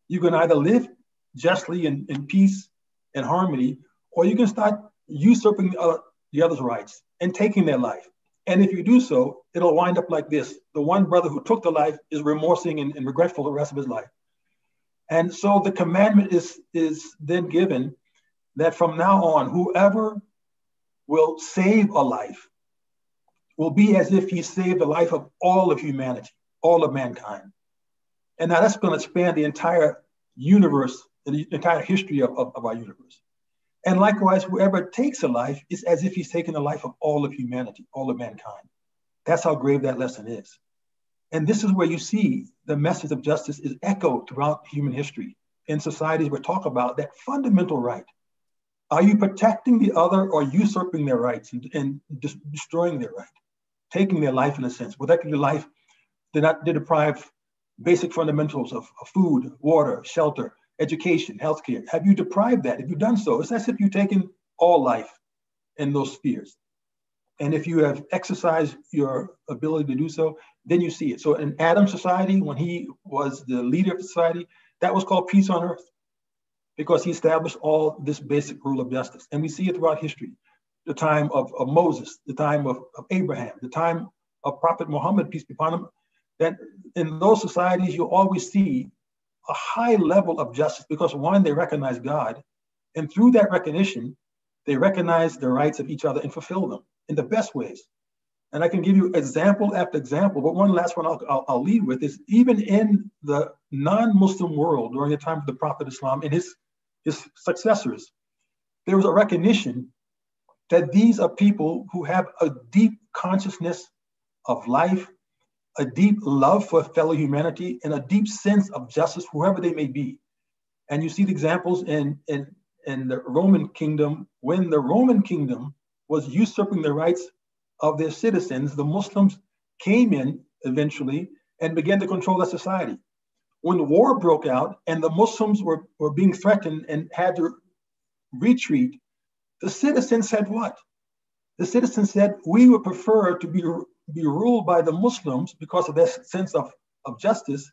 [SPEAKER 17] You can either live justly in peace and harmony, or you can start usurping the other's rights and taking their life. And if you do so, it'll wind up like this. The one brother who took the life is remorsing and regretful the rest of his life. And so the commandment is then given that from now on, whoever will save a life will be as if he saved the life of all of humanity, all of mankind. And now that's going to span the entire universe, the entire history of our universe. And likewise, whoever takes a life is as if he's taken the life of all of humanity, all of mankind. That's how grave that lesson is. And this is where you see the message of justice is echoed throughout human history in societies where talk about that fundamental right. Are you protecting the other or usurping their rights and destroying their right? Taking their life in a sense, protecting their life, they deprive basic fundamentals of food, water, shelter, education, healthcare. Have you deprived that? If you've done so, it's as if you've taken all life in those spheres. And if you have exercised your ability to do so, then you see it. So in Adam's society, when he was the leader of the society, that was called peace on earth because he established all this basic rule of justice. And we see it throughout history. The time of Moses, the time of Abraham, the time of Prophet Muhammad, peace be upon him, that in those societies, you always see a high level of justice because one, they recognize God, and through that recognition, they recognize the rights of each other and fulfill them in the best ways. And I can give you example after example, but one last one I'll lead with is even in the non-Muslim world during the time of the Prophet Islam and his successors, there was a recognition that these are people who have a deep consciousness of life, a deep love for fellow humanity, and a deep sense of justice, whoever they may be. And you see the examples in the Roman kingdom. When the Roman kingdom was usurping the rights of their citizens, the Muslims came in eventually and began to control that society. When the war broke out and the Muslims were being threatened and had to retreat, the citizens said what? The citizens said, we would prefer to be ruled by the Muslims because of their sense of justice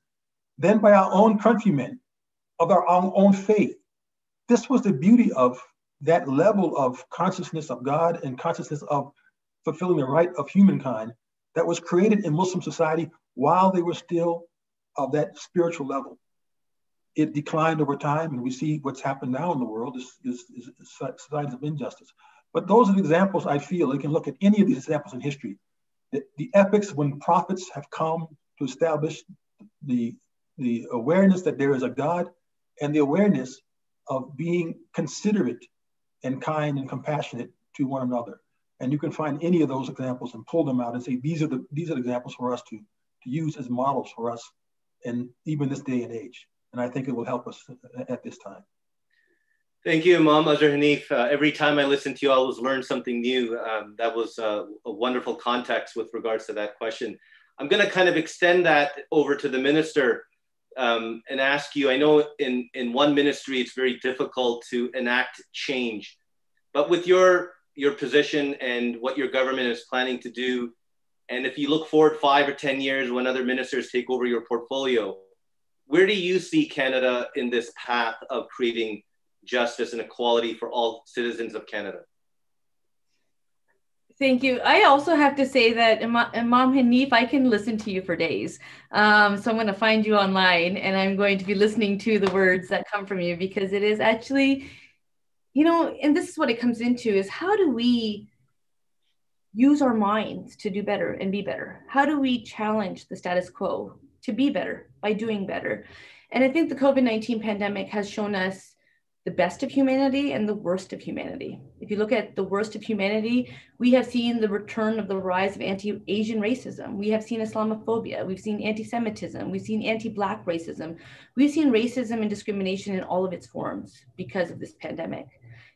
[SPEAKER 17] than by our own countrymen, of our own faith. This was the beauty of that level of consciousness of God and consciousness of fulfilling the right of humankind that was created in Muslim society while they were still of that spiritual level. It declined over time, and we see what's happened now in the world is societies of injustice. But those are the examples I feel. You can look at any of these examples in history. The epics when prophets have come to establish the awareness that there is a God and the awareness of being considerate and kind and compassionate to one another. And you can find any of those examples and pull them out and say, these are the examples for us to use as models for us in even this day and age. And I think it will help us at this time.
[SPEAKER 14] Thank you, Imam Azer Hanif. Every time I listen to you, I always learn something new. That was a wonderful context with regards to that question. I'm going to kind of extend that over to the minister and ask you, I know in one ministry, it's very difficult to enact change, but with your position and what your government is planning to do, and if you look forward 5 or 10 years when other ministers take over your portfolio, where do you see Canada in this path of creating justice and equality for all citizens of Canada?
[SPEAKER 15] Thank you. I also have to say that Imam Hanif, I can listen to you for days. So I'm going to find you online and I'm going to be listening to the words that come from you, because it is actually, you know, and this is what it comes into, is how do we use our minds to do better and be better? How do we challenge the status quo to be better by doing better? And I think the COVID-19 pandemic has shown us the best of humanity and the worst of humanity. If you look at the worst of humanity, we have seen the return of the rise of anti-Asian racism. We have seen Islamophobia. We've seen anti-Semitism. We've seen anti-Black racism. We've seen racism and discrimination in all of its forms because of this pandemic.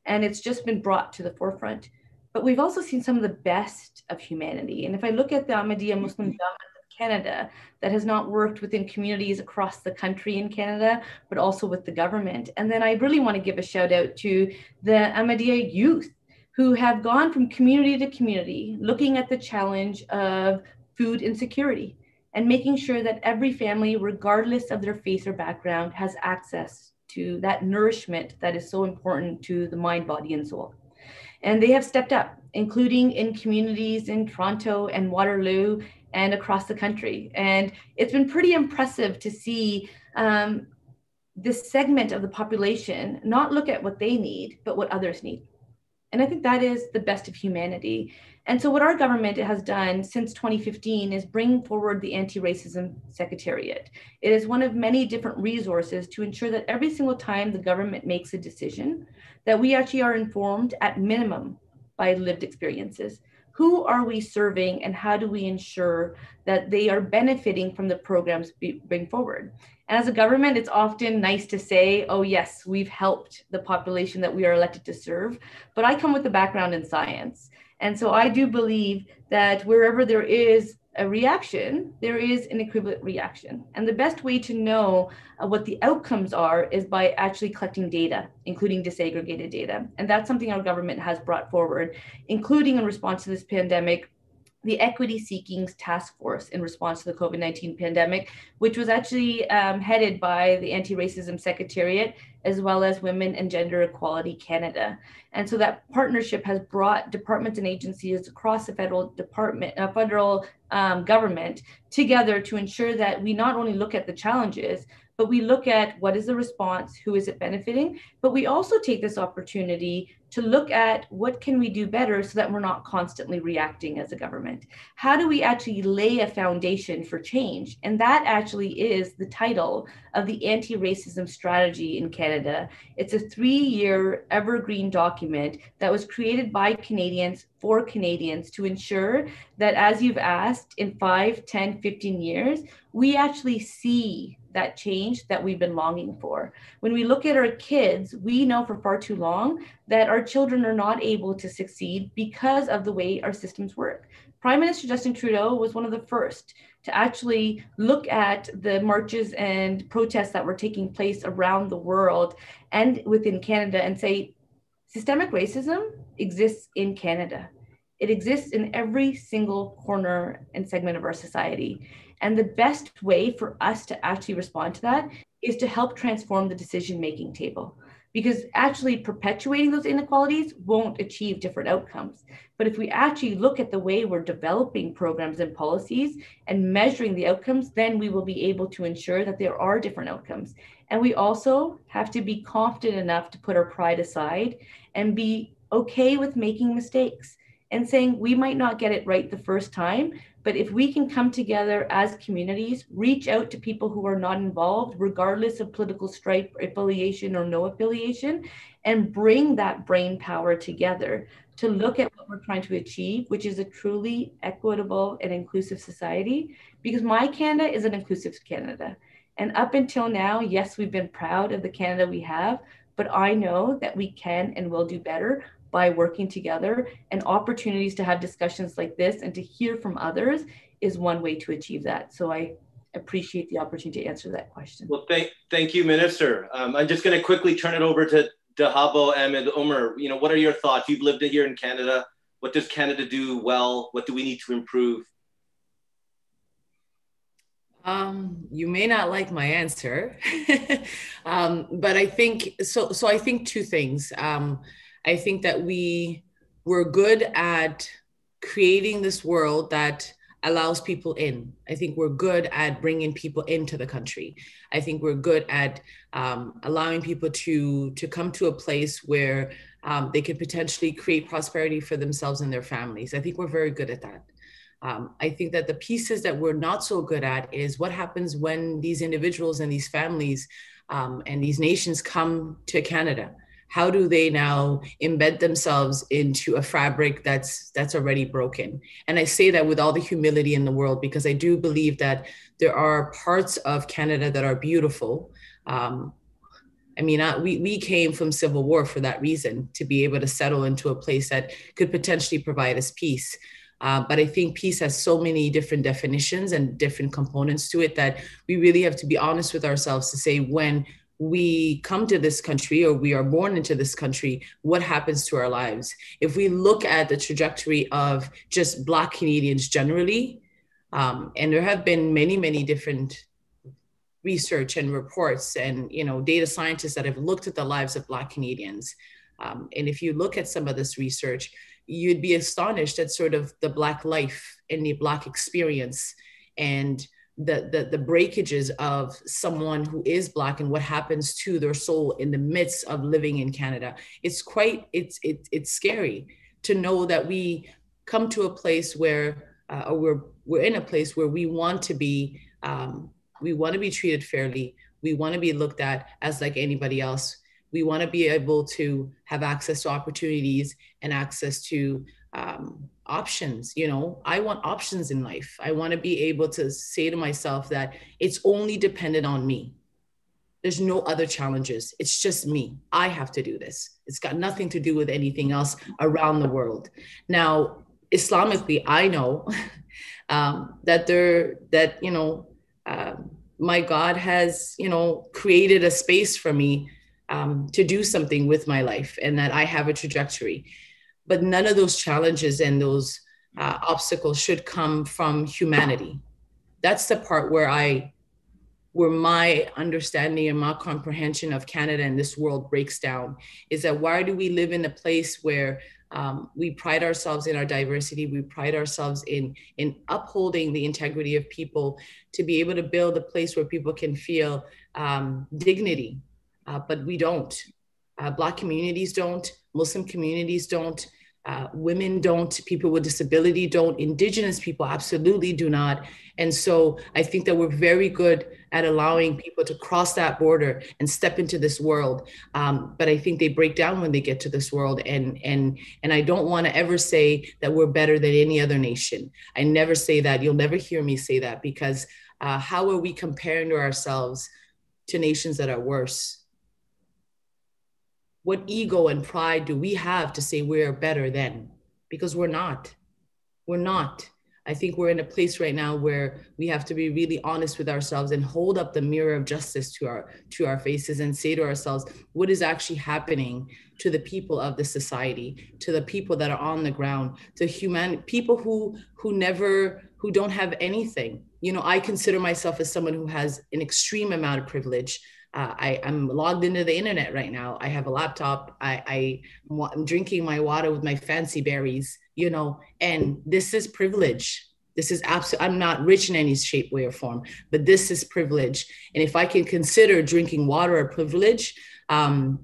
[SPEAKER 15] And it's just been brought to the forefront. But we've also seen some of the best of humanity. And if I look at the Ahmadiyya Muslim Jama'at of Canada, that has not worked within communities across the country in Canada, but also with the government. And then I really want to give a shout out to the Ahmadiyya youth who have gone from community to community, looking at the challenge of food insecurity and making sure that every family, regardless of their faith or background, has access to that nourishment that is so important to the mind, body, and soul. And they have stepped up, including in communities in Toronto and Waterloo and across the country. And it's been pretty impressive to see this segment of the population not look at what they need, but what others need. And I think that is the best of humanity. And so what our government has done since 2015 is bring forward the Anti-Racism Secretariat. It is one of many different resources to ensure that every single time the government makes a decision, that we actually are informed at minimum by lived experiences. Who are we serving and how do we ensure that they are benefiting from the programs we bring forward? And as a government, it's often nice to say, oh yes, we've helped the population that we are elected to serve, but I come with a background in science. And so I do believe that wherever there is a reaction, there is an equivalent reaction. And the best way to know what the outcomes are is by actually collecting data, including disaggregated data. And that's something our government has brought forward, including in response to this pandemic, the Equity Seekings Task Force in response to the COVID-19 pandemic, which was actually headed by the Anti-Racism Secretariat, as well as Women and Gender Equality Canada. And so that partnership has brought departments and agencies across the federal government together to ensure that we not only look at the challenges, but we look at what is the response, who is it benefiting, but we also take this opportunity to look at what can we do better so that we're not constantly reacting as a government. How do we actually lay a foundation for change? And that actually is the title of the anti-racism strategy in Canada. It's a 3-year evergreen document that was created by Canadians for Canadians to ensure that, as you've asked, in 5, 10, 15 years, we actually see that change that we've been longing for. When we look at our kids, we know for far too long that our children are not able to succeed because of the way our systems work. Prime Minister Justin Trudeau was one of the first to actually look at the marches and protests that were taking place around the world and within Canada and say, systemic racism exists in Canada. It exists in every single corner and segment of our society. And the best way for us to actually respond to that is to help transform the decision-making table. Because actually perpetuating those inequalities won't achieve different outcomes. But if we actually look at the way we're developing programs and policies and measuring the outcomes, then we will be able to ensure that there are different outcomes. And we also have to be confident enough to put our pride aside and be okay with making mistakes and saying we might not get it right the first time, but if we can come together as communities, reach out to people who are not involved, regardless of political stripe, affiliation, or no affiliation, and bring that brain power together to look at what we're trying to achieve, which is a truly equitable and inclusive society. Because my Canada is an inclusive Canada. And up until now, yes, we've been proud of the Canada we have, but I know that we can and will do better by working together, and opportunities to have discussions like this and to hear from others is one way to achieve that. So I appreciate the opportunity to answer that question.
[SPEAKER 14] Well, thank you, Minister. I'm just going to quickly turn it over to Dahabo Ahmed Umar. You know, what are your thoughts? You've lived here in Canada. What does Canada do well? What do we need to improve?
[SPEAKER 16] You may not like my answer, but I think, so I think two things. I think that we're good at creating this world that allows people in. I think we're good at bringing people into the country. I think we're good at allowing people to come to a place where they could potentially create prosperity for themselves and their families. I think we're very good at that. I think that the pieces that we're not so good at is what happens when these individuals and these families and these nations come to Canada. How do they now embed themselves into a fabric that's already broken? And I say that with all the humility in the world, because I do believe that there are parts of Canada that are beautiful. I mean, we came from civil war for that reason, to be able to settle into a place that could potentially provide us peace. But I think peace has so many different definitions and different components to it that we really have to be honest with ourselves to say, when we come to this country or we are born into this country, what happens to our lives? If we look at the trajectory of just Black Canadians generally, and there have been many, many different research and reports and, you know, data scientists that have looked at the lives of Black Canadians. And if you look at some of this research, you'd be astonished at sort of the Black life and the Black experience and the breakages of someone who is Black and what happens to their soul in the midst of living in Canada. It's scary to know that we come to a place where we're in a place where we want to be treated fairly. We want to be looked at as like anybody else. We want to be able to have access to opportunities and access to options. You know, I want options in life. I want to be able to say to myself that it's only dependent on me. There's no other challenges. It's just me. I have to do this. It's got nothing to do with anything else around the world. Now, Islamically, I know my God has, created a space for me to do something with my life, and that I have a trajectory. But none of those challenges and those obstacles should come from humanity. That's the part where my understanding and my comprehension of Canada and this world breaks down, is that why do we live in a place where we pride ourselves in our diversity, we pride ourselves in upholding the integrity of people, to be able to build a place where people can feel dignity, but we don't. Black communities don't, Muslim communities don't, women don't, people with disability don't, Indigenous people absolutely do not. And so I think that we're very good at allowing people to cross that border and step into this world. But I think they break down when they get to this world. And I don't want to ever say that we're better than any other nation. I never say that. You'll never hear me say that, because how are we comparing to ourselves to nations that are worse? What ego and pride do we have to say we're better than? Because we're not. We're not. I think we're in a place right now where we have to be really honest with ourselves and hold up the mirror of justice to our faces and say to ourselves, what is actually happening to the people of the society, to the people that are on the ground, to people who don't have anything. I consider myself as someone who has an extreme amount of privilege. I'm logged into the internet right now. I have a laptop. I'm drinking my water with my fancy berries, and this is privilege. This is absolutely, I'm not rich in any shape, way, or form, but this is privilege. And if I can consider drinking water a privilege,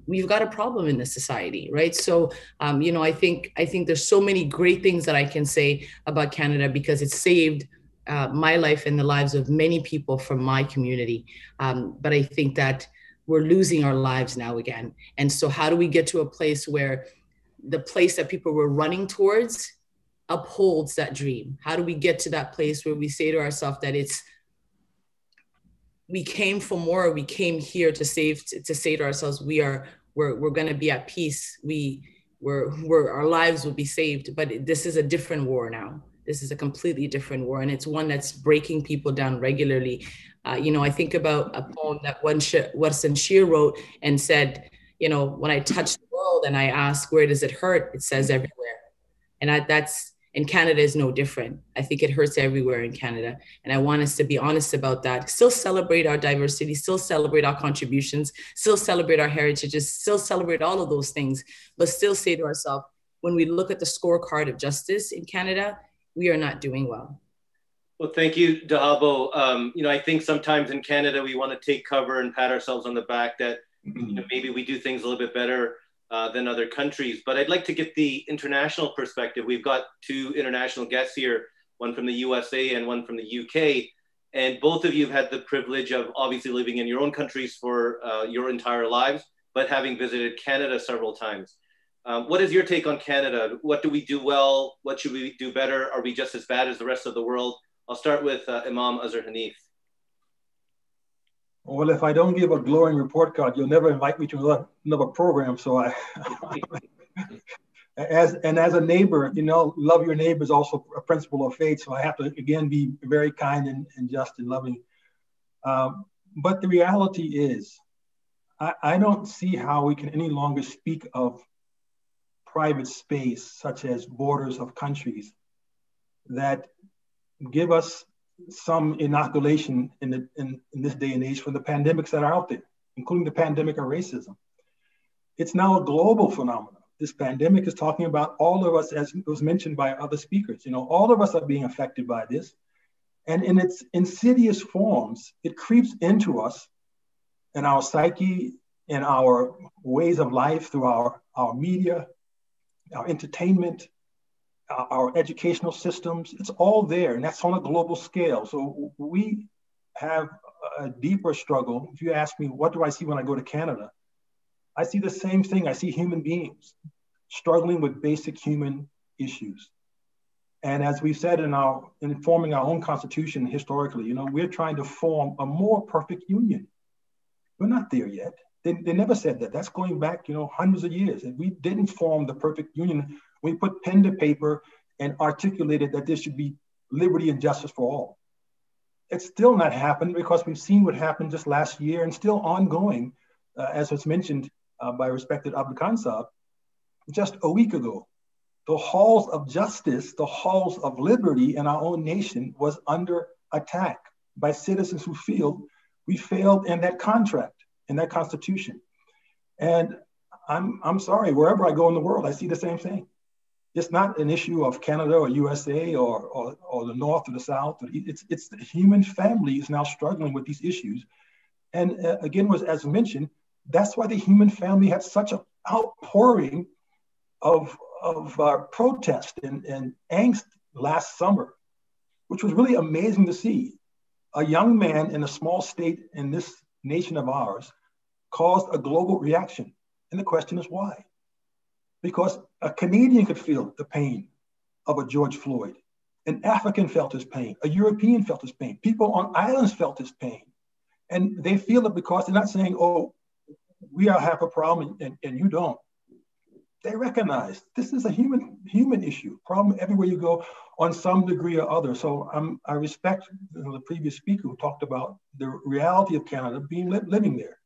[SPEAKER 16] we've got a problem in this society, right? So, you know, I think there's so many great things that I can say about Canada because it's saved my life and the lives of many people from my community. But I think that we're losing our lives now again. And so how do we get to a place where the place that people were running towards upholds that dream? How do we get to that place where we say to ourselves that we came for more, we came here to say to ourselves, we're going to be at peace. Our lives will be saved, but this is a different war now. This is a completely different war. And it's one that's breaking people down regularly. You know, I think about a poem that Warsan Shir wrote and said, you know, when I touch the world and I ask, where does it hurt? It says everywhere. And Canada is no different. I think it hurts everywhere in Canada. And I want us to be honest about that. Still celebrate our diversity, still celebrate our contributions, still celebrate our heritages, still celebrate all of those things, but still say to ourselves, when we look at the scorecard of justice in Canada, we are not doing well.
[SPEAKER 14] Well, thank you, Dahabo. You know, I think sometimes in Canada, we want to take cover and pat ourselves on the back that you know, maybe we do things a little bit better than other countries. But I'd like to get the international perspective. We've got two international guests here, one from the USA and one from the UK. And both of you have had the privilege of obviously living in your own countries for your entire lives, but having visited Canada several times. What is your take on Canada? What do we do well? What should we do better? Are we just as bad as the rest of the world? I'll start with Imam Azer Hanif.
[SPEAKER 17] Well, if I don't give a glowing report card, you'll never invite me to another program. So as a neighbor, you know, love your neighbor is also a principle of faith. So I have to, again, be very kind and just and loving. But the reality is, I don't see how we can any longer speak of private space, such as borders of countries, that give us some inoculation in this day and age for the pandemics that are out there, including the pandemic of racism. It's now a global phenomenon. This pandemic is talking about all of us, as was mentioned by other speakers. You know, all of us are being affected by this. And in its insidious forms, it creeps into us and our psyche and our ways of life through our media, our entertainment, our educational systems. It's all there, and that's on a global scale. So we have a deeper struggle. If you ask me, what do I see when I go to Canada? I see the same thing. I see human beings struggling with basic human issues. And as we said in forming our own constitution historically, you know, we're trying to form a more perfect union. We're not there yet. They never said that. That's going back, you know, hundreds of years. And we didn't form the perfect union. We put pen to paper and articulated that there should be liberty and justice for all. It's still not happened because we've seen what happened just last year and still ongoing, as was mentioned by respected Abdul Khan Saab, just a week ago. The halls of justice, the halls of liberty in our own nation was under attack by citizens who feel we failed in that contract, in that constitution. And I'm sorry, wherever I go in the world, I see the same thing. It's not an issue of Canada or USA or the North or the South. It's the human family is now struggling with these issues. And again, as mentioned, that's why the human family had such an outpouring of protest and angst last summer, which was really amazing to see. A young man in a small state in this nation of ours caused a global reaction. And the question is why? Because a Canadian could feel the pain of a George Floyd. An African felt his pain. A European felt his pain. People on islands felt his pain. And they feel it because they're not saying, oh, we have a problem and you don't. They recognize this is a human issue, problem everywhere you go on some degree or other. So I respect the previous speaker who talked about the reality of Canada being living there.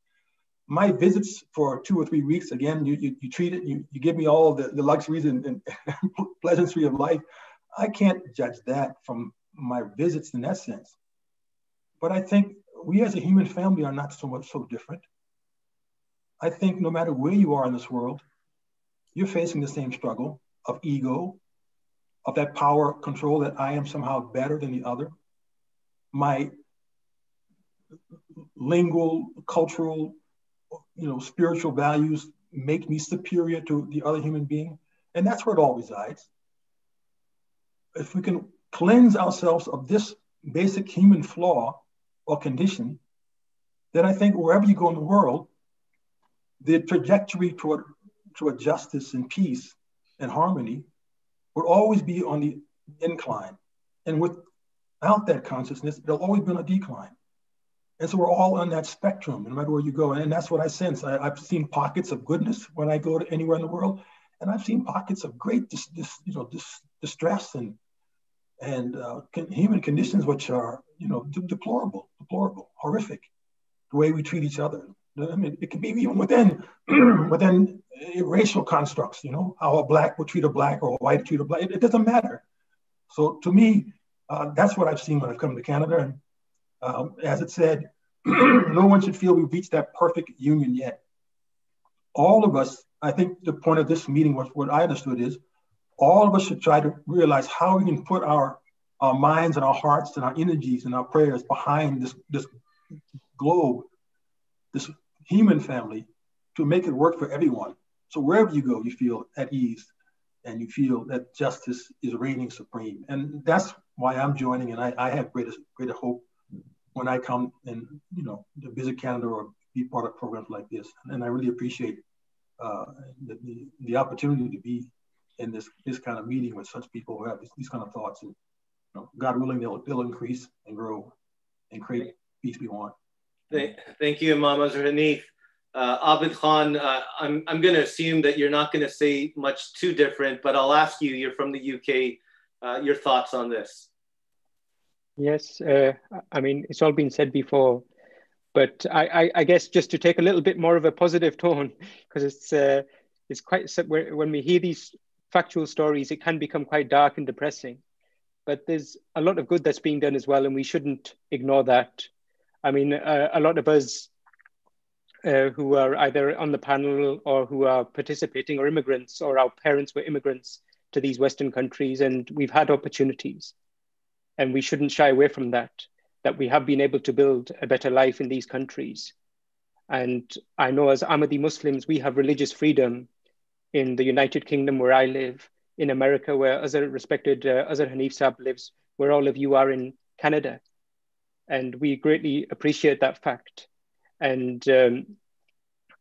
[SPEAKER 17] My visits for 2 or 3 weeks, again, you treat it, you give me all the luxuries and pleasantry of life. I can't judge that from my visits in that sense. But I think we as a human family are not so different. I think no matter where you are in this world, you're facing the same struggle of ego, of that power control, that I am somehow better than the other. My lingual, cultural, spiritual values make me superior to the other human being. And that's where it all resides. If we can cleanse ourselves of this basic human flaw or condition, then I think wherever you go in the world, the trajectory toward justice and peace and harmony would always be on the incline. And without that consciousness, there'll always be a decline. And so we're all on that spectrum, no matter where you go. And that's what I sense. I've seen pockets of goodness when I go to anywhere in the world, and I've seen pockets of great distress and human conditions which are deplorable, horrific. The way we treat each other. I mean, it can be even within racial constructs. How a black would treat a black or a white would treat a black. It doesn't matter. So to me, that's what I've seen when I've come to Canada. And as it said, no one should feel we've reached that perfect union yet. All of us, I think the point of this meeting, what I understood is, all of us should try to realize how we can put our minds and our hearts and our energies and our prayers behind this globe, this human family, to make it work for everyone. So wherever you go, you feel at ease and you feel that justice is reigning supreme. And that's why I'm joining, and I have greater hope when I come and to visit Canada or be part of programs like this. And I really appreciate the opportunity to be in this kind of meeting with such people who have these kind of thoughts. And God willing, they'll increase and grow and create peace we want.
[SPEAKER 14] Thank you, Imam Azer Hanif. Abid Khan, I'm going to assume that you're not going to say much too different, but I'll ask you, you're from the UK, your thoughts on this.
[SPEAKER 8] Yes, I mean, it's all been said before, but I guess just to take a little bit more of a positive tone, because it's quite, when we hear these factual stories, it can become quite dark and depressing, but there's a lot of good that's being done as well, and we shouldn't ignore that. I mean, a lot of us who are either on the panel or who are participating are immigrants, or our parents were immigrants to these Western countries, and we've had opportunities. And we shouldn't shy away from that we have been able to build a better life in these countries. And I know as Ahmadi Muslims, we have religious freedom in the United Kingdom where I live, in America where respected Azer Hanif Saab lives, where all of you are in Canada. And we greatly appreciate that fact. And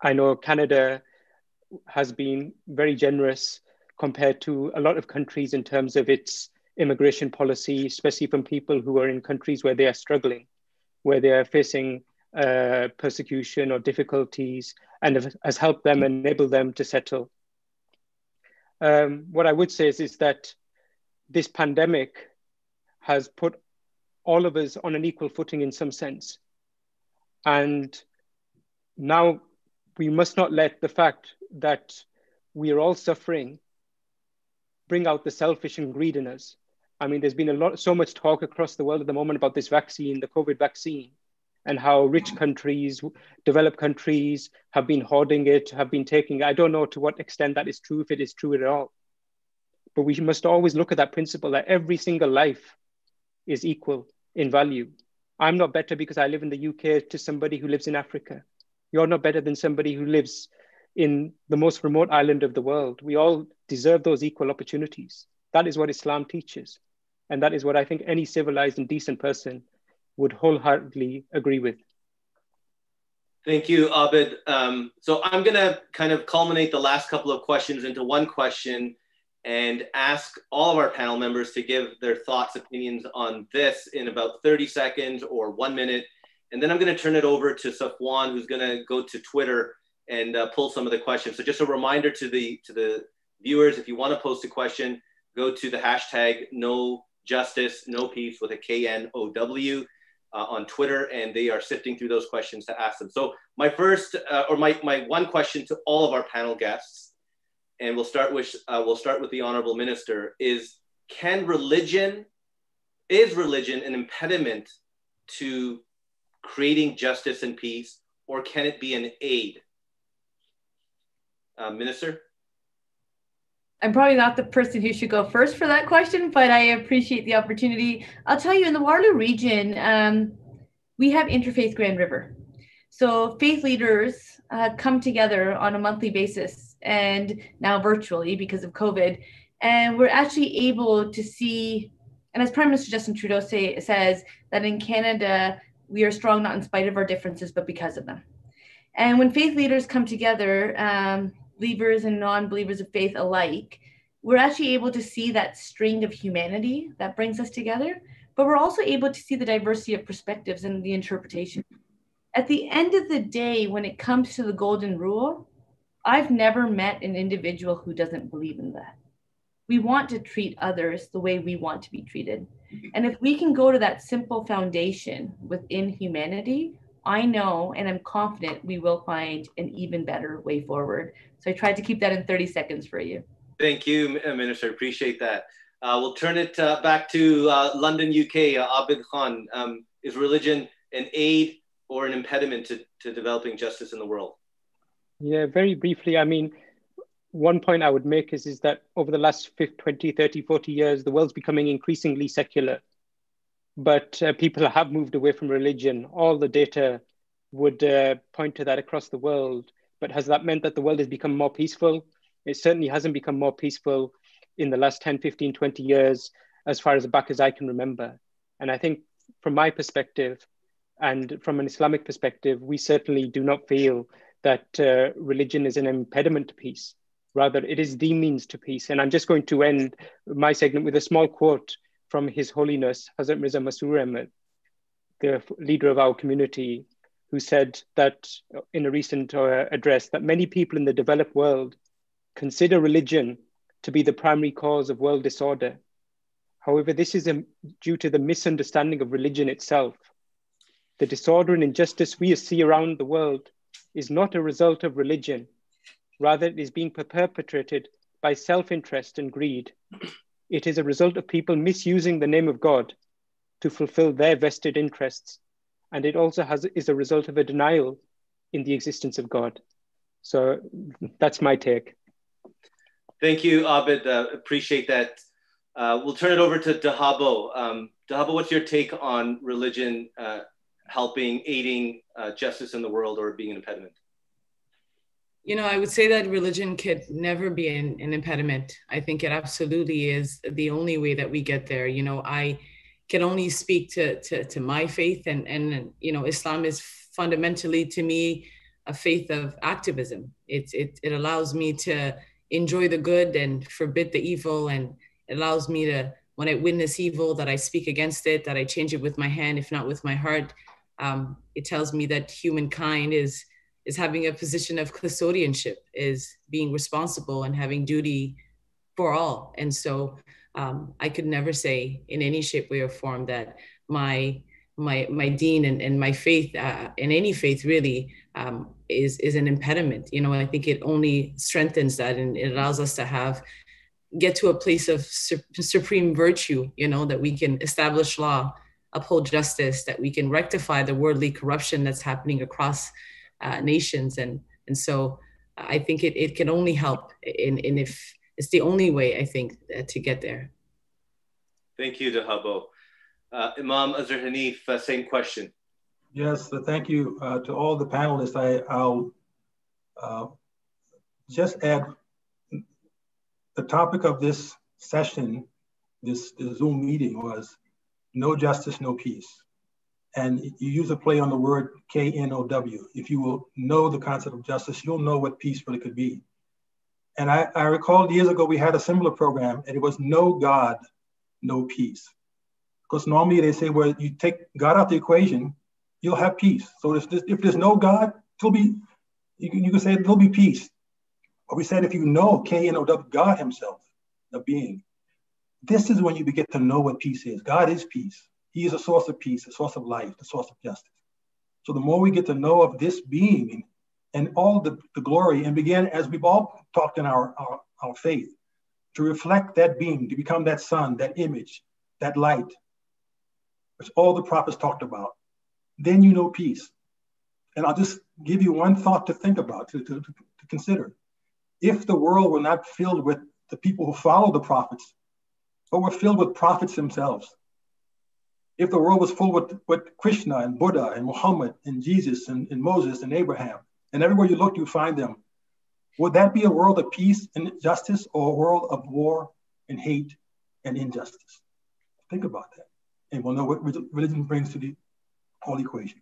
[SPEAKER 8] I know Canada has been very generous compared to a lot of countries in terms of its immigration policy, especially from people who are in countries where they are struggling, where they are facing persecution or difficulties, and has helped them, enable them to settle. What I would say is that this pandemic has put all of us on an equal footing in some sense. And now we must not let the fact that we are all suffering bring out the selfish and greed in us. I mean, there's been so much talk across the world at the moment about this vaccine, the COVID vaccine, and how rich countries, developed countries have been hoarding it, have been taking it. I don't know to what extent that is true, if it is true at all. But we must always look at that principle that every single life is equal in value. I'm not better because I live in the UK to somebody who lives in Africa. You're not better than somebody who lives in the most remote island of the world. We all deserve those equal opportunities. That is what Islam teaches. And that is what I think any civilized and decent person would wholeheartedly agree with.
[SPEAKER 14] Thank you, Abid. So I'm going to kind of culminate the last couple of questions into one question and ask all of our panel members to give their thoughts, opinions on this in about 30 seconds or 1 minute. And then I'm going to turn it over to Safwan, who's going to go to Twitter and pull some of the questions. So just a reminder to the viewers, if you want to post a question, go to the hashtag No Justice, No Peace with a KNOW on Twitter, and they are sifting through those questions to ask them. So my first, or my one question to all of our panel guests, and we'll start with the Honorable Minister, is religion an impediment to creating justice and peace, or can it be an aid? Minister?
[SPEAKER 15] I'm probably not the person who should go first for that question, but I appreciate the opportunity. I'll tell you, in the Waterloo region, we have Interfaith Grand River. So faith leaders come together on a monthly basis, and now virtually because of COVID. And we're actually able to see, and as Prime Minister Justin Trudeau says, that in Canada, we are strong not in spite of our differences, but because of them. And when faith leaders come together, believers and non-believers of faith alike, we're actually able to see that string of humanity that brings us together, but we're also able to see the diversity of perspectives and the interpretation. At the end of the day, when it comes to the golden rule, I've never met an individual who doesn't believe in that. We want to treat others the way we want to be treated. And if we can go to that simple foundation within humanity, I know and I'm confident we will find an even better way forward. So I tried to keep that in 30 seconds for you.
[SPEAKER 14] Thank you, Minister. Appreciate that. We'll turn it back to London, UK. Abid Khan, is religion an aid or an impediment to developing justice in the world?
[SPEAKER 8] Yeah, very briefly. I mean, one point I would make is that over the last 20, 30, 40 years, the world's becoming increasingly secular. But people have moved away from religion. All the data would point to that across the world. But has that meant that the world has become more peaceful? It certainly hasn't become more peaceful in the last 10, 15, 20 years, as far as back as I can remember. And I think from my perspective, and from an Islamic perspective, we certainly do not feel that religion is an impediment to peace. Rather, it is the means to peace. And I'm just going to end my segment with a small quote from His Holiness, Hazrat Mirza Masroor Ahmad, the leader of our community, who said that in a recent address, that many people in the developed world consider religion to be the primary cause of world disorder. However, this is due to the misunderstanding of religion itself. The disorder and injustice we see around the world is not a result of religion. Rather, it is being perpetrated by self-interest and greed. It is a result of people misusing the name of God to fulfill their vested interests. And it also is a result of a denial in the existence of God. So that's my take.
[SPEAKER 14] Thank you, Abid. Appreciate that. We'll turn it over to Dahabo. Dahabo, what's your take on religion helping, aiding justice in the world, or being an impediment?
[SPEAKER 16] You know, I would say that religion could never be an impediment. I think it absolutely is the only way that we get there. You know, I can only speak to my faith, and you know, Islam is fundamentally, to me, a faith of activism. It allows me to enjoy the good and forbid the evil, and it allows me to, when I witness evil, that I speak against it, that I change it with my hand, if not with my heart. It tells me that humankind is having a position of custodianship, is being responsible and having duty for all. And so I could never say in any shape, way, or form that my deen and my faith, in any faith really, is an impediment. You know, I think it only strengthens that, and it allows us to get to a place of supreme virtue, you know, that we can establish law, uphold justice, that we can rectify the worldly corruption that's happening across nations. And so I think it can only help, and if it's the only way, I think, to get there.
[SPEAKER 14] Thank you, Dahabo. Imam Azer Hanif, same question.
[SPEAKER 17] Yes, thank you to all the panelists. I'll just add, the topic of this session, this Zoom meeting, was no justice, no peace. And you use a play on the word K-N-O-W. If you will know the concept of justice, you'll know what peace really could be. And I recall years ago, we had a similar program, and it was no God, no peace. Because normally they say, well, you take God out the equation, you'll have peace. So if there's no God, you can say there'll be peace. But we said, if you know K-N-O-W, God himself, the being, this is when you begin to know what peace is. God is peace. He is a source of peace, a source of life, the source of justice. So the more we get to know of this being and all the glory, and begin, as we've all talked in our faith, to reflect that being, to become that sun, that image, that light, which all the prophets talked about, then you know peace. And I'll just give you one thought to think about, to consider. If the world were not filled with the people who follow the prophets, but we're filled with prophets themselves. If the world was full with Krishna and Buddha and Muhammad and Jesus and Moses and Abraham, and everywhere you look, you find them, would that be a world of peace and justice, or a world of war and hate and injustice? Think about that, and we'll know what religion brings to the whole equation.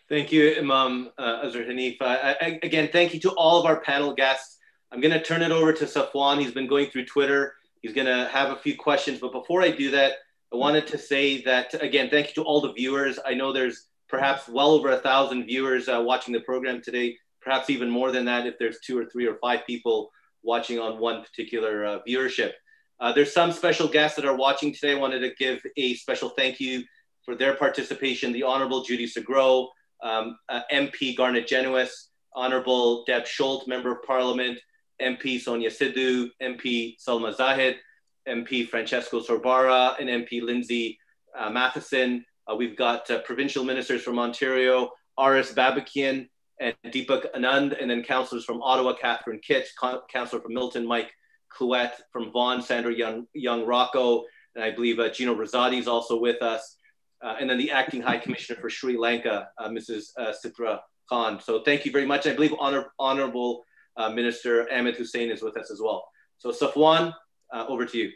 [SPEAKER 14] Thank you, Imam Azer Hanif. Again, thank you to all of our panel guests. I'm going to turn it over to Safwan. He's been going through Twitter. He's going to have a few questions. But before I do that, I wanted to say that, again, thank you to all the viewers. I know there's perhaps well over 1,000 viewers watching the program today, perhaps even more than that if there's 2 or 3 or 5 people watching on one particular viewership. There's some special guests that are watching today. I wanted to give a special thank you for their participation. The Honorable Judy Segro, MP Garnet Genuis, Honorable Deb Schultz, Member of Parliament, MP Sonia Sidhu, MP Salma Zahid, MP Francesco Sorbara, and MP Lindsay Matheson. We've got provincial ministers from Ontario, R.S. Babakian and Deepak Anand, and then councillors from Ottawa, Catherine Kitts, councillor from Milton, Mike Clouet, from Vaughan, Sandra Young Rocco, and I believe Gino Rosati is also with us. And then the Acting High Commissioner for Sri Lanka, Mrs. Sitra Khan. So thank you very much. I believe Honorable Minister Ahmed Hussein is with us as well. So Safwan, over to you.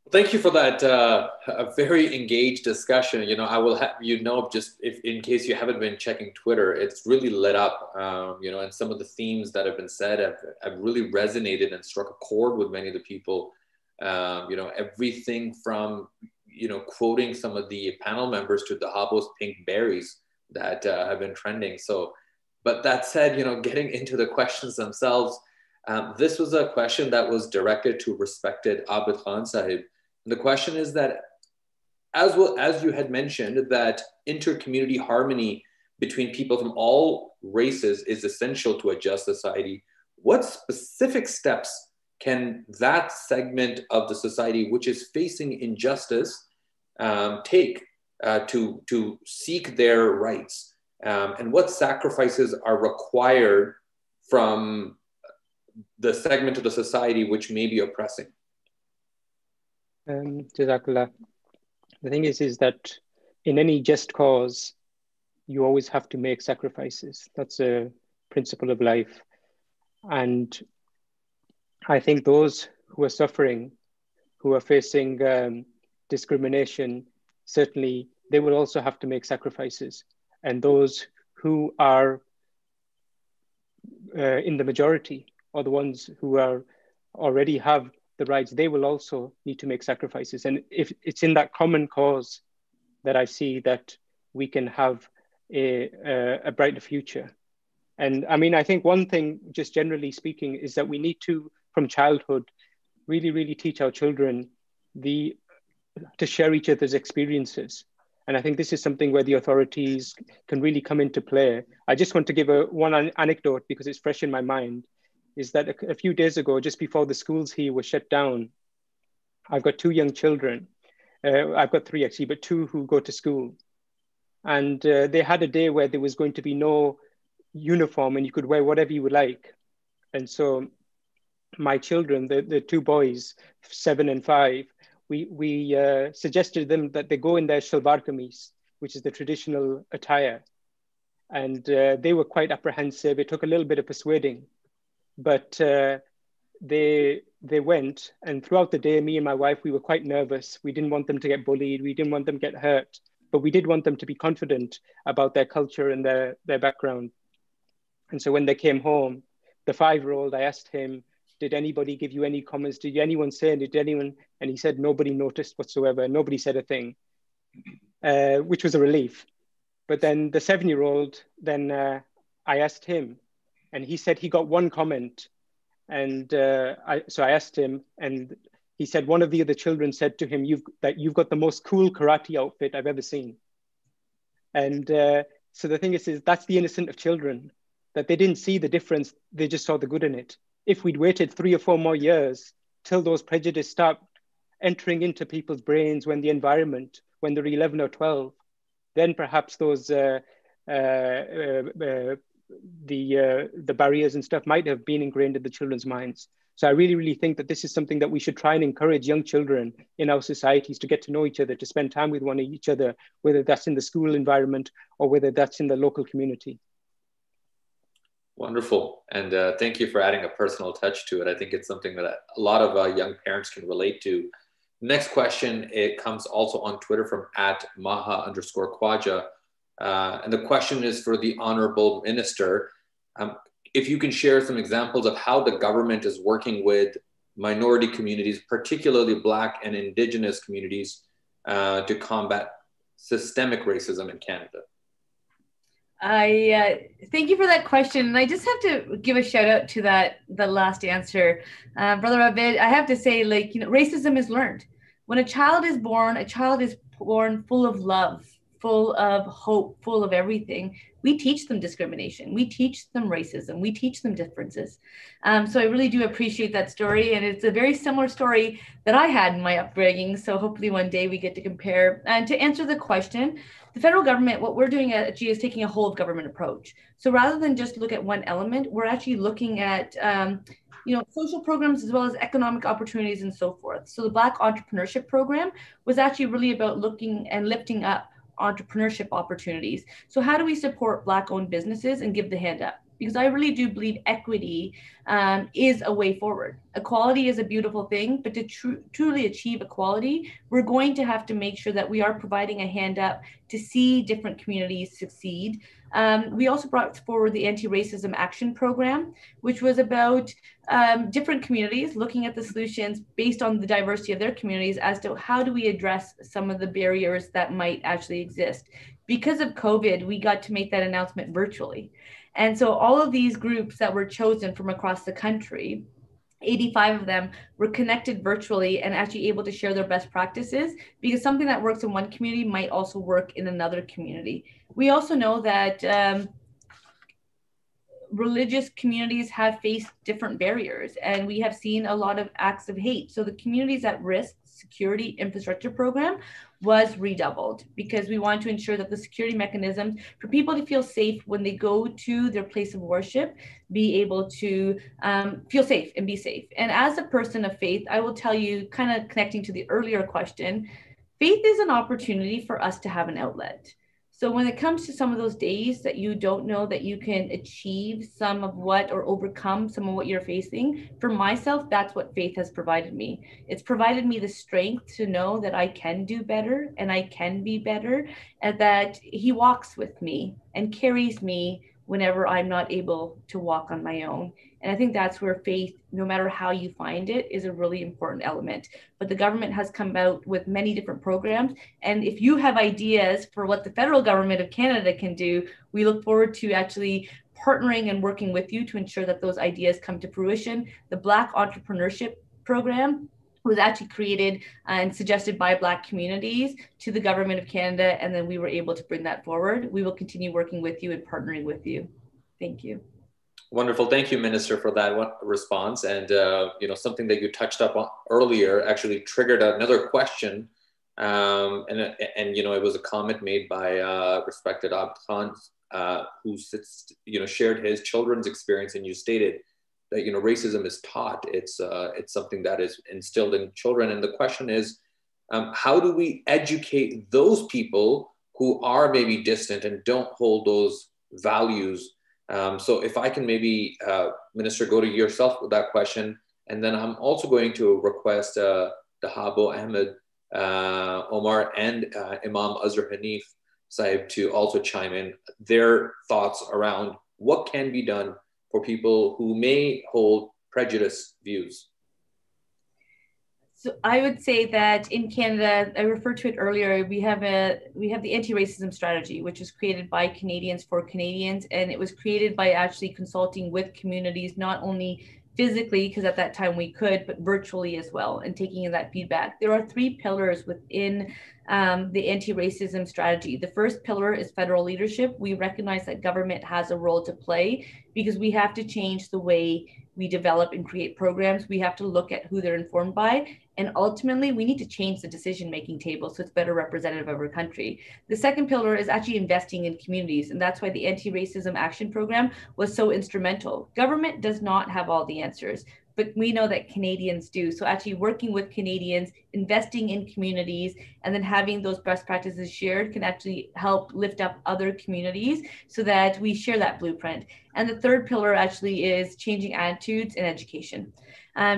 [SPEAKER 2] Thank you for that a very engaged discussion. You know, I will have you know, just if in case you haven't been checking Twitter, it's really lit up. You know, and some of the themes that have been said have really resonated and struck a chord with many of the people. You know, everything from quoting some of the panel members to the Habbo's pink berries that have been trending. So, but that said, getting into the questions themselves, this was a question that was directed to respected Abid Khan Sahib. And the question is that, as well as you had mentioned, that inter-community harmony between people from all races is essential to a just society. What specific steps can that segment of the society which is facing injustice take to seek their rights? And what sacrifices are required from the segment of the society which may be oppressing?
[SPEAKER 8] Jazakallah. The thing is that in any just cause, you always have to make sacrifices. That's a principle of life. And I think those who are suffering, who are facing discrimination, certainly they will also have to make sacrifices. And those who are in the majority, or the ones who are already have the rights, they will also need to make sacrifices. And if it's in that common cause that I see that we can have a brighter future. And I mean, I think one thing, just generally speaking, is that we need to, from childhood, really, really teach our children to share each other's experiences. And I think this is something where the authorities can really come into play. I just want to give one anecdote because it's fresh in my mind, is that a few days ago, just before the schools here were shut down, I've got 2 young children. I've got 3 actually, but 2 who go to school. And they had a day where there was going to be no uniform and you could wear whatever you would like. And so my children, the 2 boys, 7 and 5, we suggested them that they go in their shalwar kameez, which is the traditional attire. And they were quite apprehensive. It took a little bit of persuading, but they went. And throughout the day, me and my wife, we were quite nervous. We didn't want them to get bullied. We didn't want them to get hurt, but we did want them to be confident about their culture and their background. And so when they came home, the 5-year-old, I asked him, did anybody give you any comments? Did anyone say, and he said, nobody noticed whatsoever. Nobody said a thing, which was a relief. But then the 7-year-old, I asked him, and he said he got one comment. And so I asked him, and he said one of the other children said to him, you've got the most cool karate outfit I've ever seen. And so the thing is that's the innocent of children, that they didn't see the difference. They just saw the good in it. If we'd waited 3 or 4 more years till those prejudices start entering into people's brains when they're 11 or 12, then perhaps those the barriers and stuff might have been ingrained in the children's minds. So I really, really think that this is something that we should try and encourage young children in our societies to get to know each other, to spend time with each other, whether that's in the school environment or whether that's in the local community.
[SPEAKER 2] Wonderful. And thank you for adding a personal touch to it. I think it's something that a lot of young parents can relate to. Next question, it comes also on Twitter from @Maha_Khwaja. And the question is for the Honorable Minister. If you can share some examples of how the government is working with minority communities, particularly Black and Indigenous communities, to combat systemic racism in Canada.
[SPEAKER 15] I thank you for that question. And I just have to give a shout out to the last answer. Brother Abid, I have to say, like, you know, racism is learned. When a child is born full of love, full of hope, full of everything. We teach them discrimination. We teach them racism. We teach them differences. So I really do appreciate that story. And it's a very similar story that I had in my upbringing. So hopefully one day we get to compare. And to answer the question, the federal government, what we're doing at G is taking a whole of government approach. So rather than just look at one element, we're actually looking at social programs as well as economic opportunities and so forth. So the Black Entrepreneurship Program was actually really about looking and lifting up entrepreneurship opportunities. So how do we support Black-owned businesses and give the hand up? Because I really do believe equity is a way forward. Equality is a beautiful thing, but to truly achieve equality, we're going to have to make sure that we are providing a hand up to see different communities succeed. We also brought forward the Anti-Racism Action Program, which was about different communities looking at the solutions based on the diversity of their communities as to how do we address some of the barriers that might actually exist. Because of COVID, we got to make that announcement virtually. And so all of these groups that were chosen from across the country, 85 of them were connected virtually and actually able to share their best practices, because something that works in one community might also work in another community. We also know that religious communities have faced different barriers, and we have seen a lot of acts of hate. So the Communities at Risk Security Infrastructure Program was redoubled because we want to ensure that the security mechanisms for people to feel safe when they go to their place of worship, be able to feel safe and be safe. And as a person of faith, I will tell you, kind of connecting to the earlier question, faith is an opportunity for us to have an outlet. So when it comes to some of those days that you don't know that you can achieve some of what or overcome some of what you're facing, for myself, that's what faith has provided me. It's provided me the strength to know that I can do better and I can be better, and that He walks with me and carries me whenever I'm not able to walk on my own. And I think that's where faith, no matter how you find it, is a really important element. But the government has come out with many different programs. And if you have ideas for what the federal government of Canada can do, we look forward to actually partnering and working with you to ensure that those ideas come to fruition. The Black Entrepreneurship Program was actually created and suggested by Black communities to the government of Canada, and then we were able to bring that forward. We will continue working with you and partnering with you. Thank you.
[SPEAKER 2] Wonderful. Thank you, Minister, for that response. And, something that you touched up on earlier actually triggered another question. It was a comment made by respected Abd Khan, who shared his children's experience, and you stated that, racism is taught. It's something that is instilled in children. And the question is, how do we educate those people who are maybe distant and don't hold those values? So if I can maybe, Minister, go to yourself with that question. And then I'm also going to request the Habo Ahmed Omar and Imam Azer Hanif Sahib to also chime in their thoughts around what can be done for people who may hold prejudiced views.
[SPEAKER 15] So I would say that in Canada, I referred to it earlier, we have the anti-racism strategy, which was created by Canadians for Canadians. And it was created by actually consulting with communities, not only physically, because at that time we could, but virtually as well, and taking in that feedback. There are 3 pillars within the anti-racism strategy. The first pillar is federal leadership. We recognize that government has a role to play because we have to change the way we develop and create programs. We have to look at who they're informed by. And ultimately, we need to change the decision-making table so it's better representative of our country. The second pillar is actually investing in communities. And that's why the Anti-Racism Action Program was so instrumental. Government does not have all the answers, but we know that Canadians do. So actually working with Canadians, investing in communities, and then having those best practices shared can actually help lift up other communities so that we share that blueprint. And the third pillar actually is changing attitudes and education.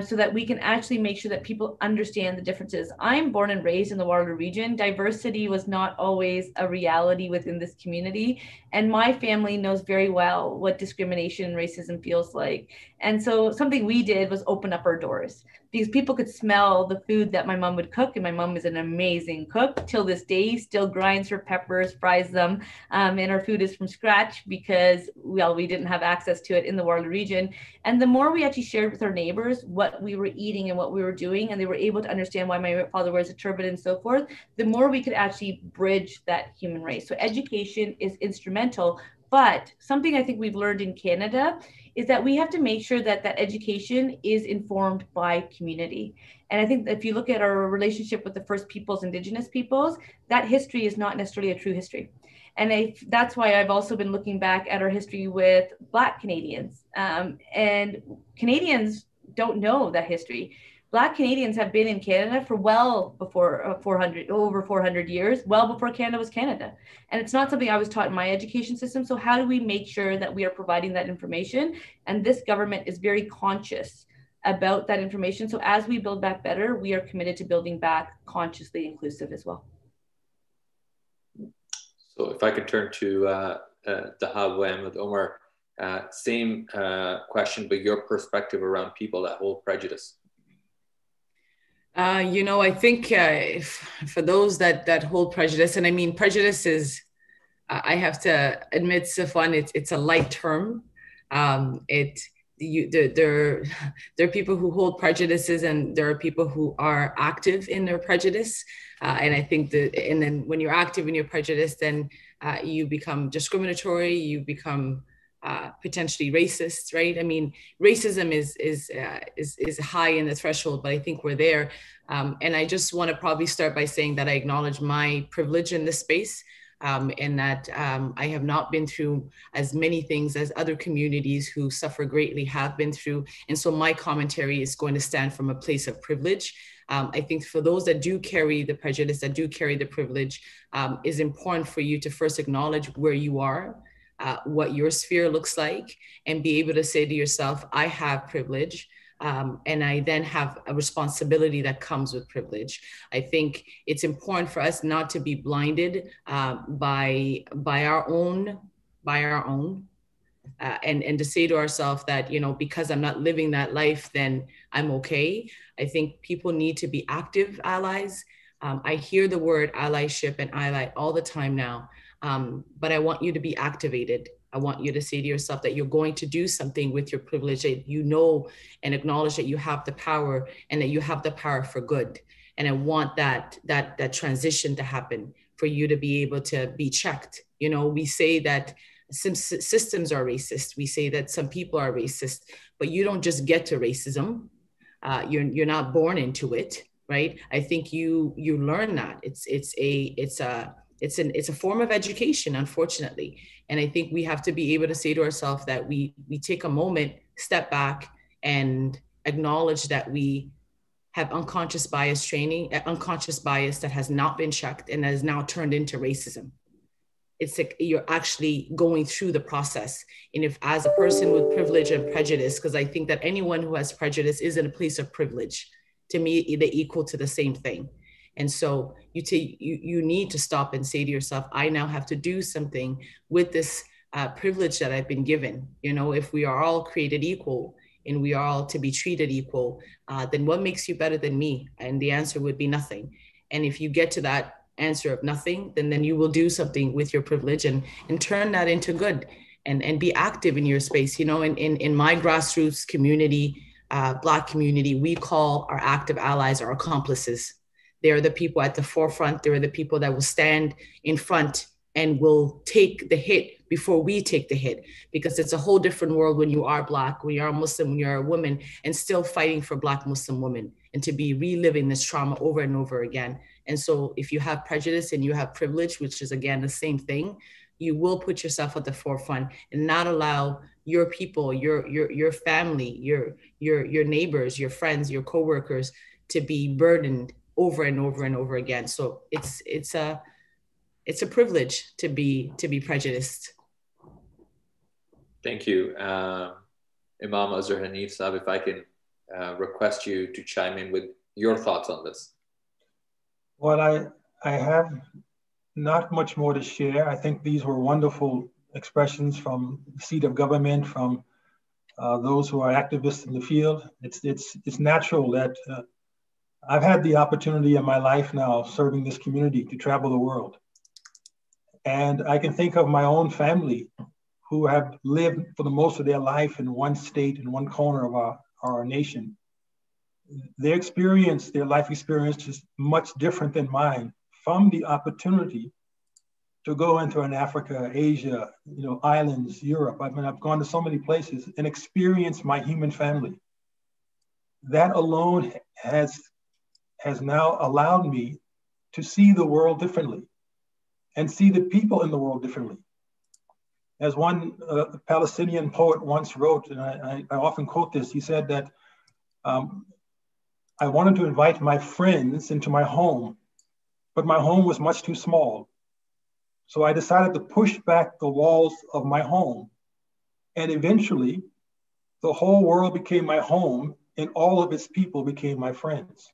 [SPEAKER 15] So that we can actually make sure that people understand the differences. I'm born and raised in the Waterloo region. Diversity was not always a reality within this community. And my family knows very well what discrimination and racism feels like. And so something we did was open up our doors because people could smell the food that my mom would cook. And my mom is an amazing cook till this day, still grinds her peppers, fries them. And our food is from scratch because, well, we didn't have access to it in the Waterloo region. And the more we actually shared with our neighbors what we were eating and what we were doing, and they were able to understand why my father wears a turban and so forth, the more we could actually bridge that human race. So education is instrumental. But something I think we've learned in Canada is that we have to make sure that that education is informed by community. And I think that if you look at our relationship with the First Peoples, Indigenous peoples, that history is not necessarily a true history. And that's why I've also been looking back at our history with Black Canadians. And Canadians don't know that history. Black Canadians have been in Canada for well before over 400 years, well before Canada was Canada. And it's not something I was taught in my education system. So how do we make sure that we are providing that information? And this government is very conscious about that information. So as we build back better, we are committed to building back consciously inclusive as well.
[SPEAKER 2] So if I could turn to Dahab Ahmed Omar, same question, but your perspective around people that hold prejudice.
[SPEAKER 16] I think for those that hold prejudice, and I mean, prejudice is, I have to admit, Safwan, it's a light term. There are people who hold prejudices, and there are people who are active in their prejudice. And I think and then when you're active in your prejudice, then you become discriminatory, you become potentially racist, right? I mean, racism is high in the threshold, but I think we're there. And I just want to probably start by saying that I acknowledge my privilege in this space, and that I have not been through as many things as other communities who suffer greatly have been through. And so my commentary is going to stand from a place of privilege. I think for those that do carry the prejudice, that do carry the privilege, is important for you to first acknowledge where you are, what your sphere looks like, and be able to say to yourself, I have privilege, and I then have a responsibility that comes with privilege. I think it's important for us not to be blinded by our own, and to say to ourselves that, because I'm not living that life, then I'm okay. I think people need to be active allies. I hear the word allyship and ally all the time now. But I want you to be activated. I want you to say to yourself that you're going to do something with your privilege, that you know and acknowledge that you have the power, and that you have the power for good. And I want that transition to happen for you to be able to be checked. We say that some systems are racist. We say that some people are racist, but you don't just get to racism. You're not born into it, right? I think you learn that. It's a form of education, unfortunately. And I think we have to be able to say to ourselves that we take a moment, step back, and acknowledge that we have unconscious bias training, unconscious bias that has not been checked and that has now turned into racism. It's like you're actually going through the process. And if as a person with privilege and prejudice, because I think that anyone who has prejudice is in a place of privilege, to me, they equal to the same thing. And so you need to stop and say to yourself, I now have to do something with this privilege that I've been given. If we are all created equal and we are all to be treated equal, then what makes you better than me? And the answer would be nothing. And if you get to that answer of nothing, then you will do something with your privilege and turn that into good and be active in your space. In my grassroots community, Black community, we call our active allies our accomplices. They're the people at the forefront. They're the people that will stand in front and will take the hit before we take the hit, because it's a whole different world when you are Black, when you are Muslim, when you're a woman, and still fighting for Black Muslim women, and to be reliving this trauma over and over again. And so if you have prejudice and you have privilege, which is again the same thing, you will put yourself at the forefront and not allow your people, your family, your neighbors, your friends, your coworkers to be burdened over and over and over again. So it's a privilege to be prejudiced.
[SPEAKER 2] Thank you. Imam Azer Hanif Sahib, if I can request you to chime in with your thoughts on this.
[SPEAKER 17] Well, I have not much more to share. I think these were wonderful expressions from the seat of government, from those who are activists in the field. It's natural that I've had the opportunity in my life now serving this community to travel the world. And I can think of my own family who have lived for the most of their life in one state, in one corner of our nation. Their experience, their life experience is much different than mine, from the opportunity to go into an Africa, Asia, islands, Europe. I've gone to so many places and experienced my human family. That alone has now allowed me to see the world differently and see the people in the world differently. As one Palestinian poet once wrote, and I often quote this, he said that I wanted to invite my friends into my home, but my home was much too small. So I decided to push back the walls of my home. And eventually, the whole world became my home and all of its people became my friends.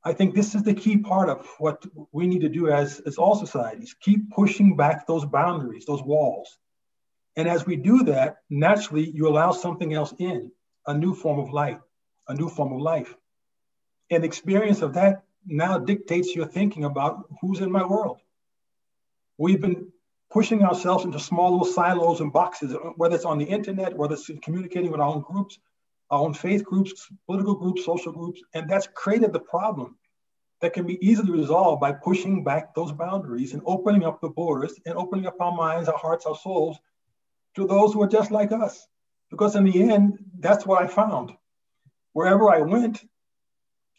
[SPEAKER 17] I think this is the key part of what we need to do as all societies, keep pushing back those boundaries, those walls. And as we do that, naturally, you allow something else in, a new form of light, a new form of life. And the experience of that now dictates your thinking about who's in my world. We've been pushing ourselves into small little silos and boxes, whether it's on the internet, whether it's communicating with our own groups, our own faith groups, political groups, social groups, and that's created the problem that can be easily resolved by pushing back those boundaries and opening up the borders and opening up our minds, our hearts, our souls to those who are just like us. Because in the end, that's what I found. Wherever I went,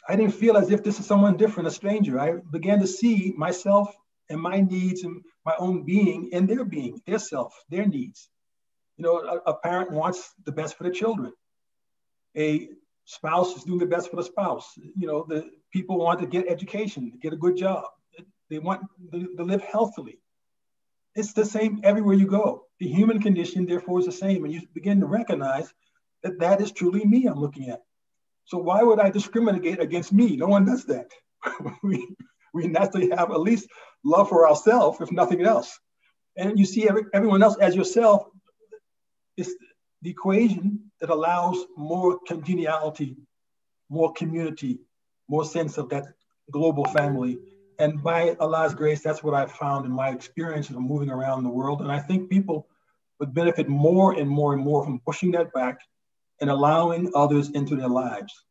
[SPEAKER 17] I didn't feel as if this is someone different, a stranger. I began to see myself and my needs and my own being in their being, their self, their needs. A parent wants the best for their children. A spouse is doing the best for the spouse. The people want to get education, to get a good job. They want to live healthily. It's the same everywhere you go. The human condition, therefore, is the same. And you begin to recognize that that is truly me I'm looking at. So why would I discriminate against me? No one does that. we naturally have at least love for ourselves, if nothing else. And you see everyone else as yourself. It's the equation that allows more congeniality, more community, more sense of that global family. And by Allah's grace, that's what I've found in my experiences of moving around the world. And I think people would benefit more and more and more from pushing that back and allowing others into their lives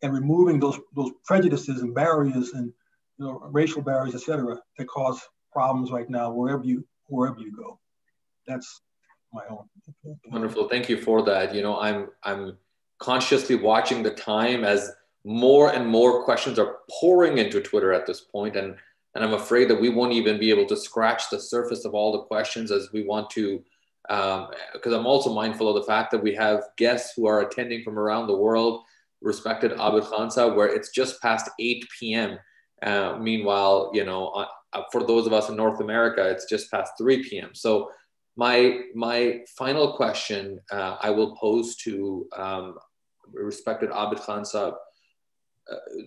[SPEAKER 17] and removing those prejudices and barriers and racial barriers, et cetera, that cause problems right now wherever you go. That's my own.
[SPEAKER 2] Wonderful. Thank you for that. I'm consciously watching the time as more and more questions are pouring into Twitter at this point, and I'm afraid that we won't even be able to scratch the surface of all the questions as we want to, because I'm also mindful of the fact that we have guests who are attending from around the world. Respected Abid Khansa, where it's just past 8 p.m. Meanwhile, for those of us in North America, it's just past 3 p.m. So my final question I will pose to respected Abid Khansa.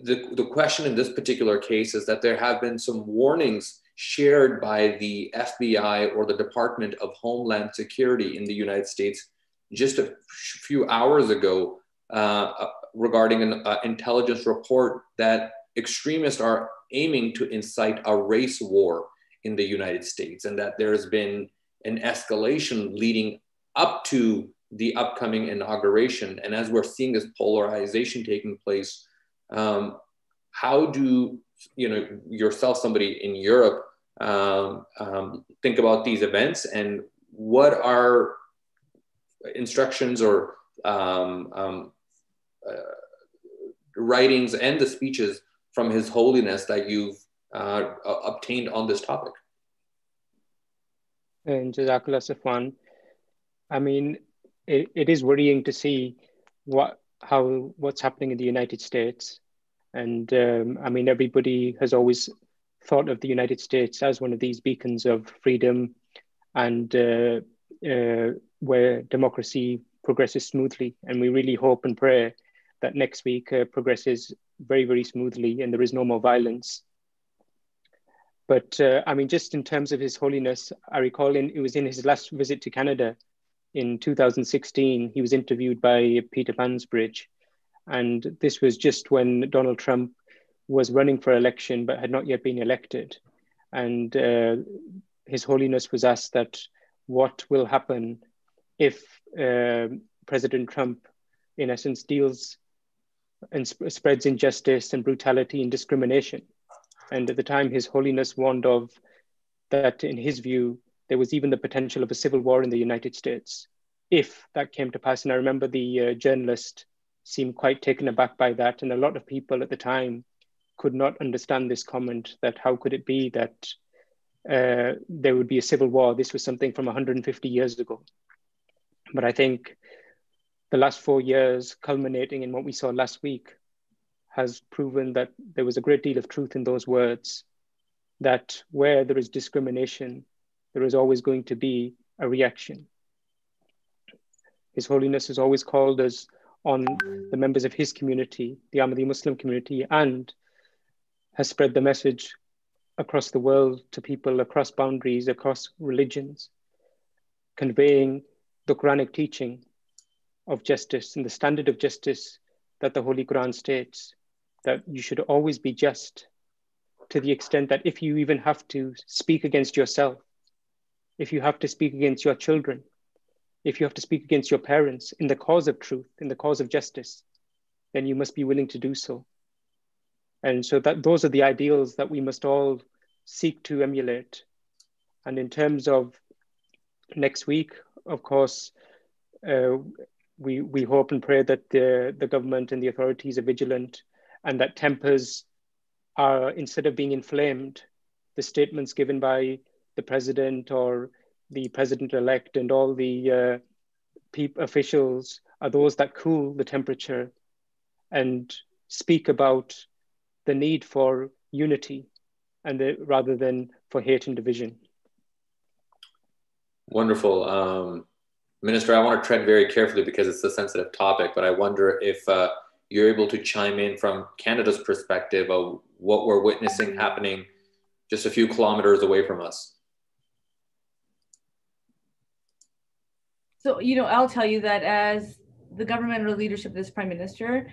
[SPEAKER 2] The question in this particular case is that there have been some warnings shared by the FBI or the Department of Homeland Security in the United States just a few hours ago regarding an intelligence report that extremists are aiming to incite a race war in the United States, and that there has been an escalation leading up to the upcoming inauguration. And as we're seeing this polarization taking place, how do yourself, somebody in Europe, think about these events, and what are instructions or writings and the speeches from His Holiness that you've obtained on this topic?
[SPEAKER 8] And Jazakallah Safwan. I mean, it is worrying to see what's happening in the United States. And I mean, everybody has always thought of the United States as one of these beacons of freedom and where democracy progresses smoothly. And we really hope and pray that next week progresses very, very smoothly and there is no more violence. But I mean, just in terms of His Holiness, I recall it was in his last visit to Canada in 2016, he was interviewed by Peter Bansbridge. And this was just when Donald Trump was running for election, but had not yet been elected. And His Holiness was asked that what will happen if President Trump, in essence, deals and spreads injustice and brutality and discrimination. And at the time, His Holiness warned of that, in his view, there was even the potential of a civil war in the United States, if that came to pass. And I remember the journalist seemed quite taken aback by that. And a lot of people at the time could not understand this comment, that how could it be that there would be a civil war? This was something from 150 years ago. But I think the last 4 years, culminating in what we saw last week, has proven that there was a great deal of truth in those words, that where there is discrimination, there is always going to be a reaction. His Holiness has always called us on the members of his community, the Ahmadiyya Muslim community, and has spread the message across the world to people across boundaries, across religions, conveying the Quranic teaching of justice and the standard of justice that the Holy Quran states, that you should always be just, to the extent that if you even have to speak against yourself, if you have to speak against your children, if you have to speak against your parents in the cause of truth, in the cause of justice, then you must be willing to do so. And so that those are the ideals that we must all seek to emulate. And in terms of next week, of course, we hope and pray that the government and the authorities are vigilant, and that tempers are, instead of being inflamed, the statements given by the president or the president-elect and all the officials are those that cool the temperature and speak about the need for unity and rather than for hate and division.
[SPEAKER 2] Wonderful. Minister, I want to tread very carefully because it's a sensitive topic, but I wonder if you're able to chime in from Canada's perspective of what we're witnessing happening just a few kilometers away from us.
[SPEAKER 15] So, I'll tell you that as the government or leadership of this Prime Minister,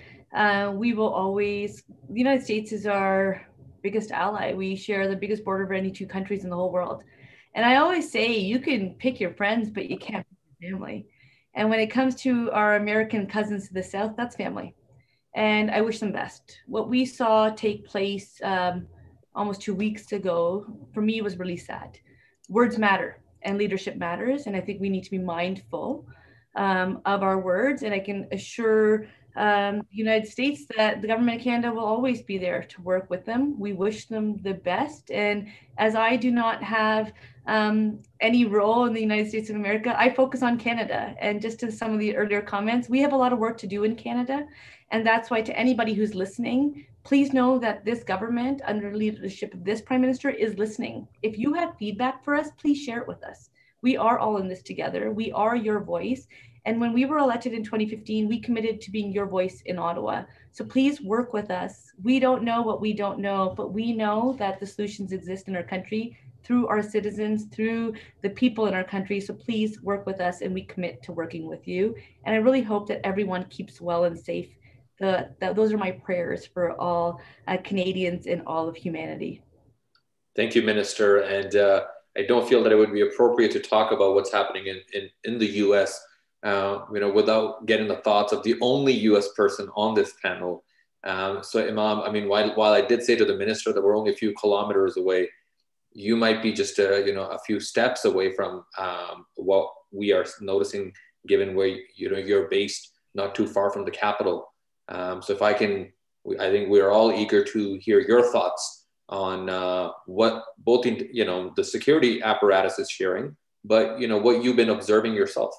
[SPEAKER 15] we will always, the United States is our biggest ally. We share the biggest border of any two countries in the whole world. And I always say, you can pick your friends, but you can't pick your family. And when it comes to our American cousins to the south, that's family. And I wish them best. What we saw take place almost 2 weeks ago, for me, was really sad. Words matter and leadership matters. And I think we need to be mindful of our words. And I can assure the United States that the government of Canada will always be there to work with them. We wish them the best. And as I do not have any role in the United States of America, I focus on Canada. And just to some of the earlier comments, we have a lot of work to do in Canada. And that's why, to anybody who's listening, please know that this government, under leadership of this Prime Minister, is listening. If you have feedback for us, please share it with us. We are all in this together. We are your voice. And when we were elected in 2015, we committed to being your voice in Ottawa. So please work with us. We don't know what we don't know, but we know that the solutions exist in our country through our citizens, through the people in our country. So please work with us, and we commit to working with you. And I really hope that everyone keeps well and safe. Those are my prayers for all Canadians and all of humanity.
[SPEAKER 2] Thank you, Minister. And I don't feel that it would be appropriate to talk about what's happening in the US, without getting the thoughts of the only US person on this panel, So Imam, I mean, while I did say to the minister that we're only a few kilometers away, you might be just a few steps away from what we are noticing, given where you're based, not too far from the capital. So if I can, I think we're all eager to hear your thoughts on what both the security apparatus is sharing, but what you've been observing yourself.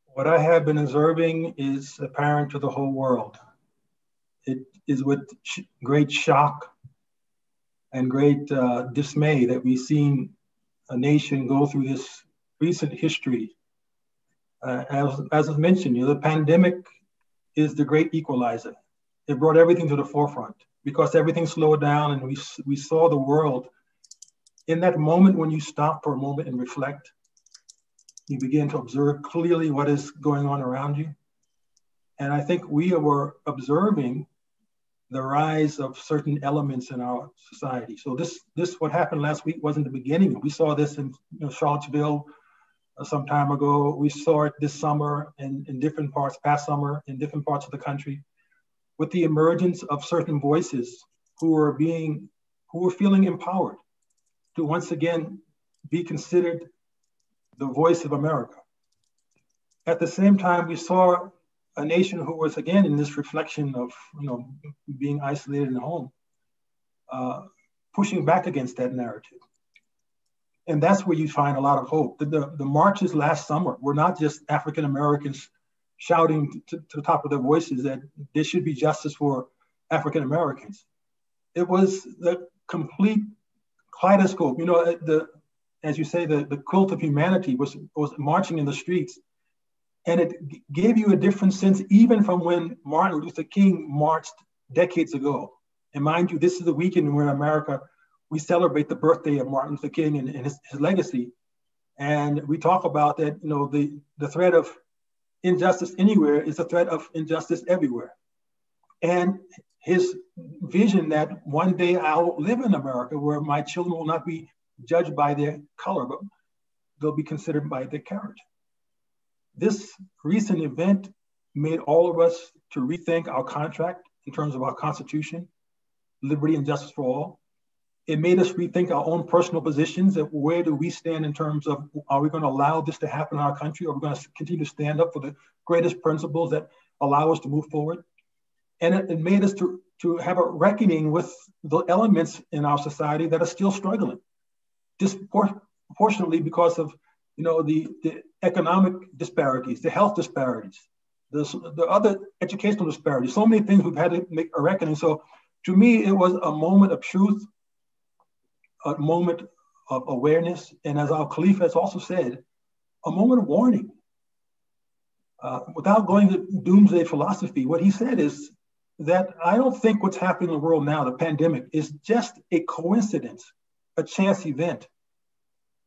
[SPEAKER 17] What I have been observing is apparent to the whole world. It is with great shock and great dismay that we've seen a nation go through this recent history. As was mentioned, the pandemic is the great equalizer. It brought everything to the forefront because everything slowed down, and we saw the world. In that moment when you stop for a moment and reflect, you begin to observe clearly what is going on around you. And I think we were observing the rise of certain elements in our society. So this what happened last week wasn't the beginning. We saw this in Charlottesville some time ago. We saw it this summer in different parts, past summer, in different parts of the country, with the emergence of certain voices who were feeling empowered to once again be considered the voice of America. At the same time, we saw a nation who was again in this reflection of being isolated in the home, pushing back against that narrative. And that's where you find a lot of hope. The marches last summer were not just African Americans shouting to the top of their voices that there should be justice for African Americans. It was the complete kaleidoscope. As you say, the quilt of humanity was marching in the streets. And it gave you a different sense, even from when Martin Luther King marched decades ago. And mind you, this is the weekend where in America, we celebrate the birthday of Martin Luther King and his legacy. And we talk about that, the threat of injustice anywhere is a threat of injustice everywhere. And his vision that one day I'll live in America where my children will not be judged by their color, but they'll be considered by their character. This recent event made all of us to rethink our contract in terms of our Constitution, liberty and justice for all. It made us rethink our own personal positions of where do we stand in terms of, are we going to allow this to happen in our country? Or are we going to continue to stand up for the greatest principles that allow us to move forward? And it made us to have a reckoning with the elements in our society that are still struggling, disproportionately because of the economic disparities, the health disparities, the other educational disparities, so many things we've had to make a reckoning. So to me, it was a moment of truth, a moment of awareness, and as our Caliph has also said, a moment of warning. Without going to doomsday philosophy, what he said is that I don't think what's happening in the world now, the pandemic, is just a coincidence, a chance event.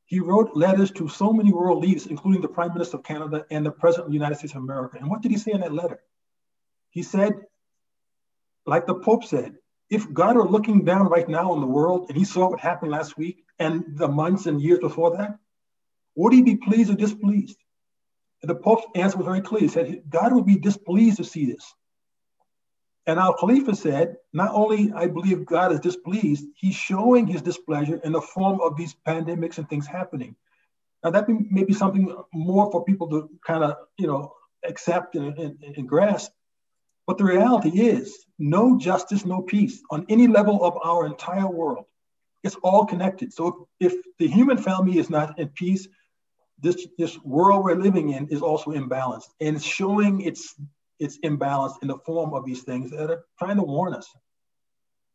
[SPEAKER 17] He wrote letters to so many world leaders, including the Prime Minister of Canada and the President of the United States of America. And what did he say in that letter? He said, like the Pope said, if God were looking down right now on the world and he saw what happened last week and the months and years before that, would he be pleased or displeased? And the Pope's answer was very clear. He said, God would be displeased to see this. And our Khalifa said, not only I believe God is displeased, he's showing his displeasure in the form of these pandemics and things happening. Now that may be something more for people to kind of, accept and grasp. But the reality is no justice, no peace on any level of our entire world. It's all connected. So if the human family is not in peace, this world we're living in is also imbalanced. And it's showing its imbalance in the form of these things that are trying to warn us.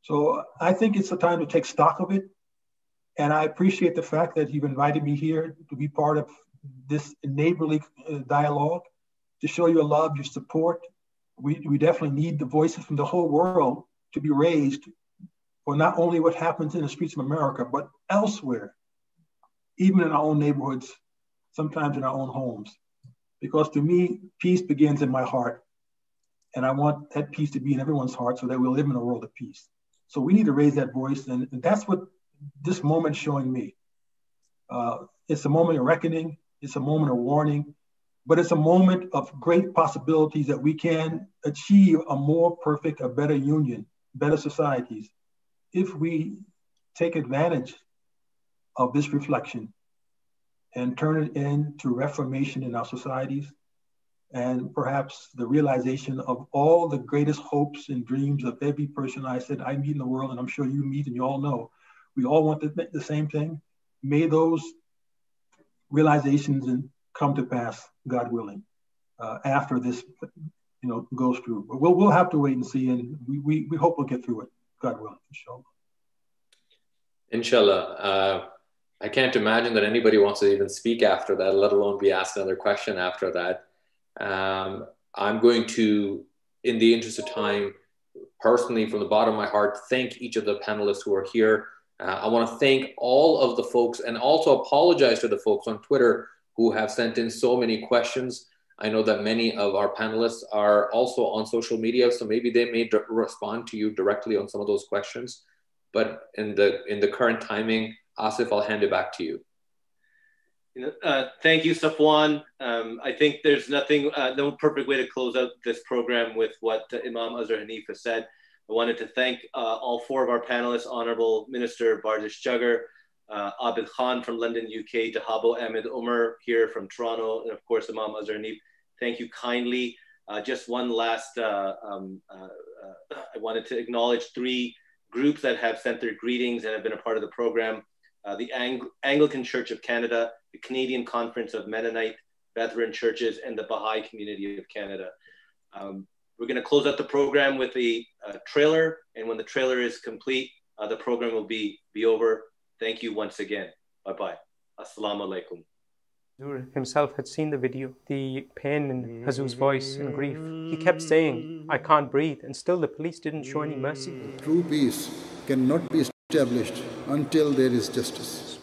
[SPEAKER 17] So I think it's the time to take stock of it. And I appreciate the fact that you've invited me here to be part of this neighborly dialogue, to show your love, your support. We definitely need the voices from the whole world to be raised for not only what happens in the streets of America, but elsewhere, even in our own neighborhoods, sometimes in our own homes. Because to me, peace begins in my heart. And I want that peace to be in everyone's heart so that we'll live in a world of peace. So we need to raise that voice. And that's what this moment is showing me. It's a moment of reckoning. It's a moment of warning. but it's a moment of great possibilities that we can achieve a more perfect, a better union, better societies, if we take advantage of this reflection and turn it into reformation in our societies, and perhaps the realization of all the greatest hopes and dreams of every person I said I meet in the world, and I'm sure you meet and you all know, we all want the same thing. May those realizations come to pass, God willing, after this, goes through. But we'll have to wait and see, and we hope we'll get through it, God willing, inshallah.
[SPEAKER 2] Inshallah. I can't imagine that anybody wants to even speak after that, let alone be asked another question after that. I'm going to, in the interest of time, personally, from the bottom of my heart, thank each of the panelists who are here. I want to thank all of the folks and also apologize to the folks on Twitter who have sent in so many questions. I know that many of our panelists are also on social media, so maybe they may respond to you directly on some of those questions. But in the current timing, Asif, I'll hand it back to you.
[SPEAKER 14] Thank you, Safwan. I think there's no perfect way to close out this program with what Imam Azer Hanif has said. I wanted to thank all four of our panelists, Honorable Minister Bardish Jagger, Abid Khan from London, UK, Dahabo Ahmed Umar here from Toronto, and of course, Imam Azer Hanif. Thank you kindly. Just one last, I wanted to acknowledge three groups that have sent their greetings and have been a part of the program. The Anglican Church of Canada, the Canadian Conference of Mennonite Brethren Churches, and the Baha'i Community of Canada. We're going to close out the program with a trailer, and when the trailer is complete, the program will be over. Thank you once again. Bye-bye. Assalamu alaikum.
[SPEAKER 18] Azer himself had seen the video, the pain in Hazur's voice and grief. He kept saying, "I can't breathe," and still the police didn't show any mercy.
[SPEAKER 9] True peace cannot be established until there is justice.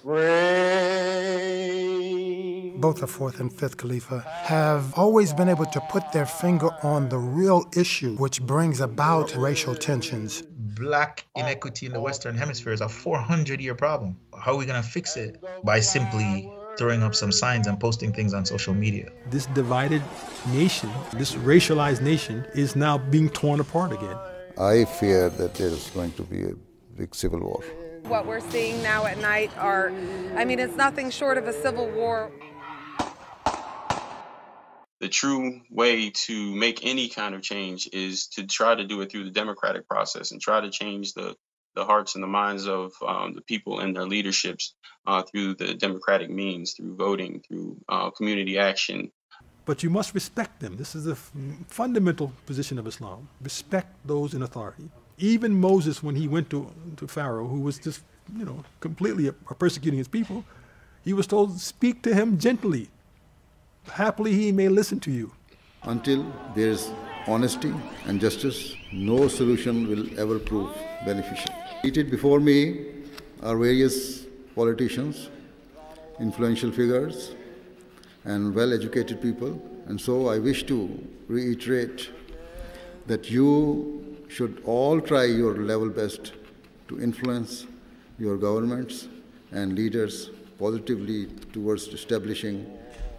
[SPEAKER 10] Both the fourth and fifth Khalifa have always been able to put their finger on the real issue which brings about racial tensions.
[SPEAKER 19] Black inequity in the Western Hemisphere is a 400-year problem. How are we going to fix it? By simply throwing up some signs and posting things on social media.
[SPEAKER 6] This divided nation, this racialized nation, is now being torn apart again.
[SPEAKER 9] I fear that there is going to be a big civil war.
[SPEAKER 20] What we're seeing now at night it's nothing short of a civil war.
[SPEAKER 21] The true way to make any kind of change is to try to do it through the democratic process and try to change the hearts and the minds of the people and their leaderships through the democratic means, through voting, through community action.
[SPEAKER 6] But you must respect them. This is a fundamental position of Islam. Respect those in authority. Even Moses, when he went to Pharaoh, who was just, completely persecuting his people, he was told, speak to him gently. Happily he may listen to you.
[SPEAKER 9] Until there is honesty and justice, no solution will ever prove beneficial. Seated before me are various politicians, influential figures, and well-educated people. And so I wish to reiterate that you should all try your level best to influence your governments and leaders positively towards establishing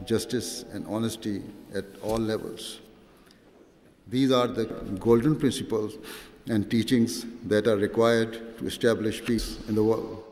[SPEAKER 9] justice and honesty at all levels. These are the golden principles and teachings that are required to establish peace in the world.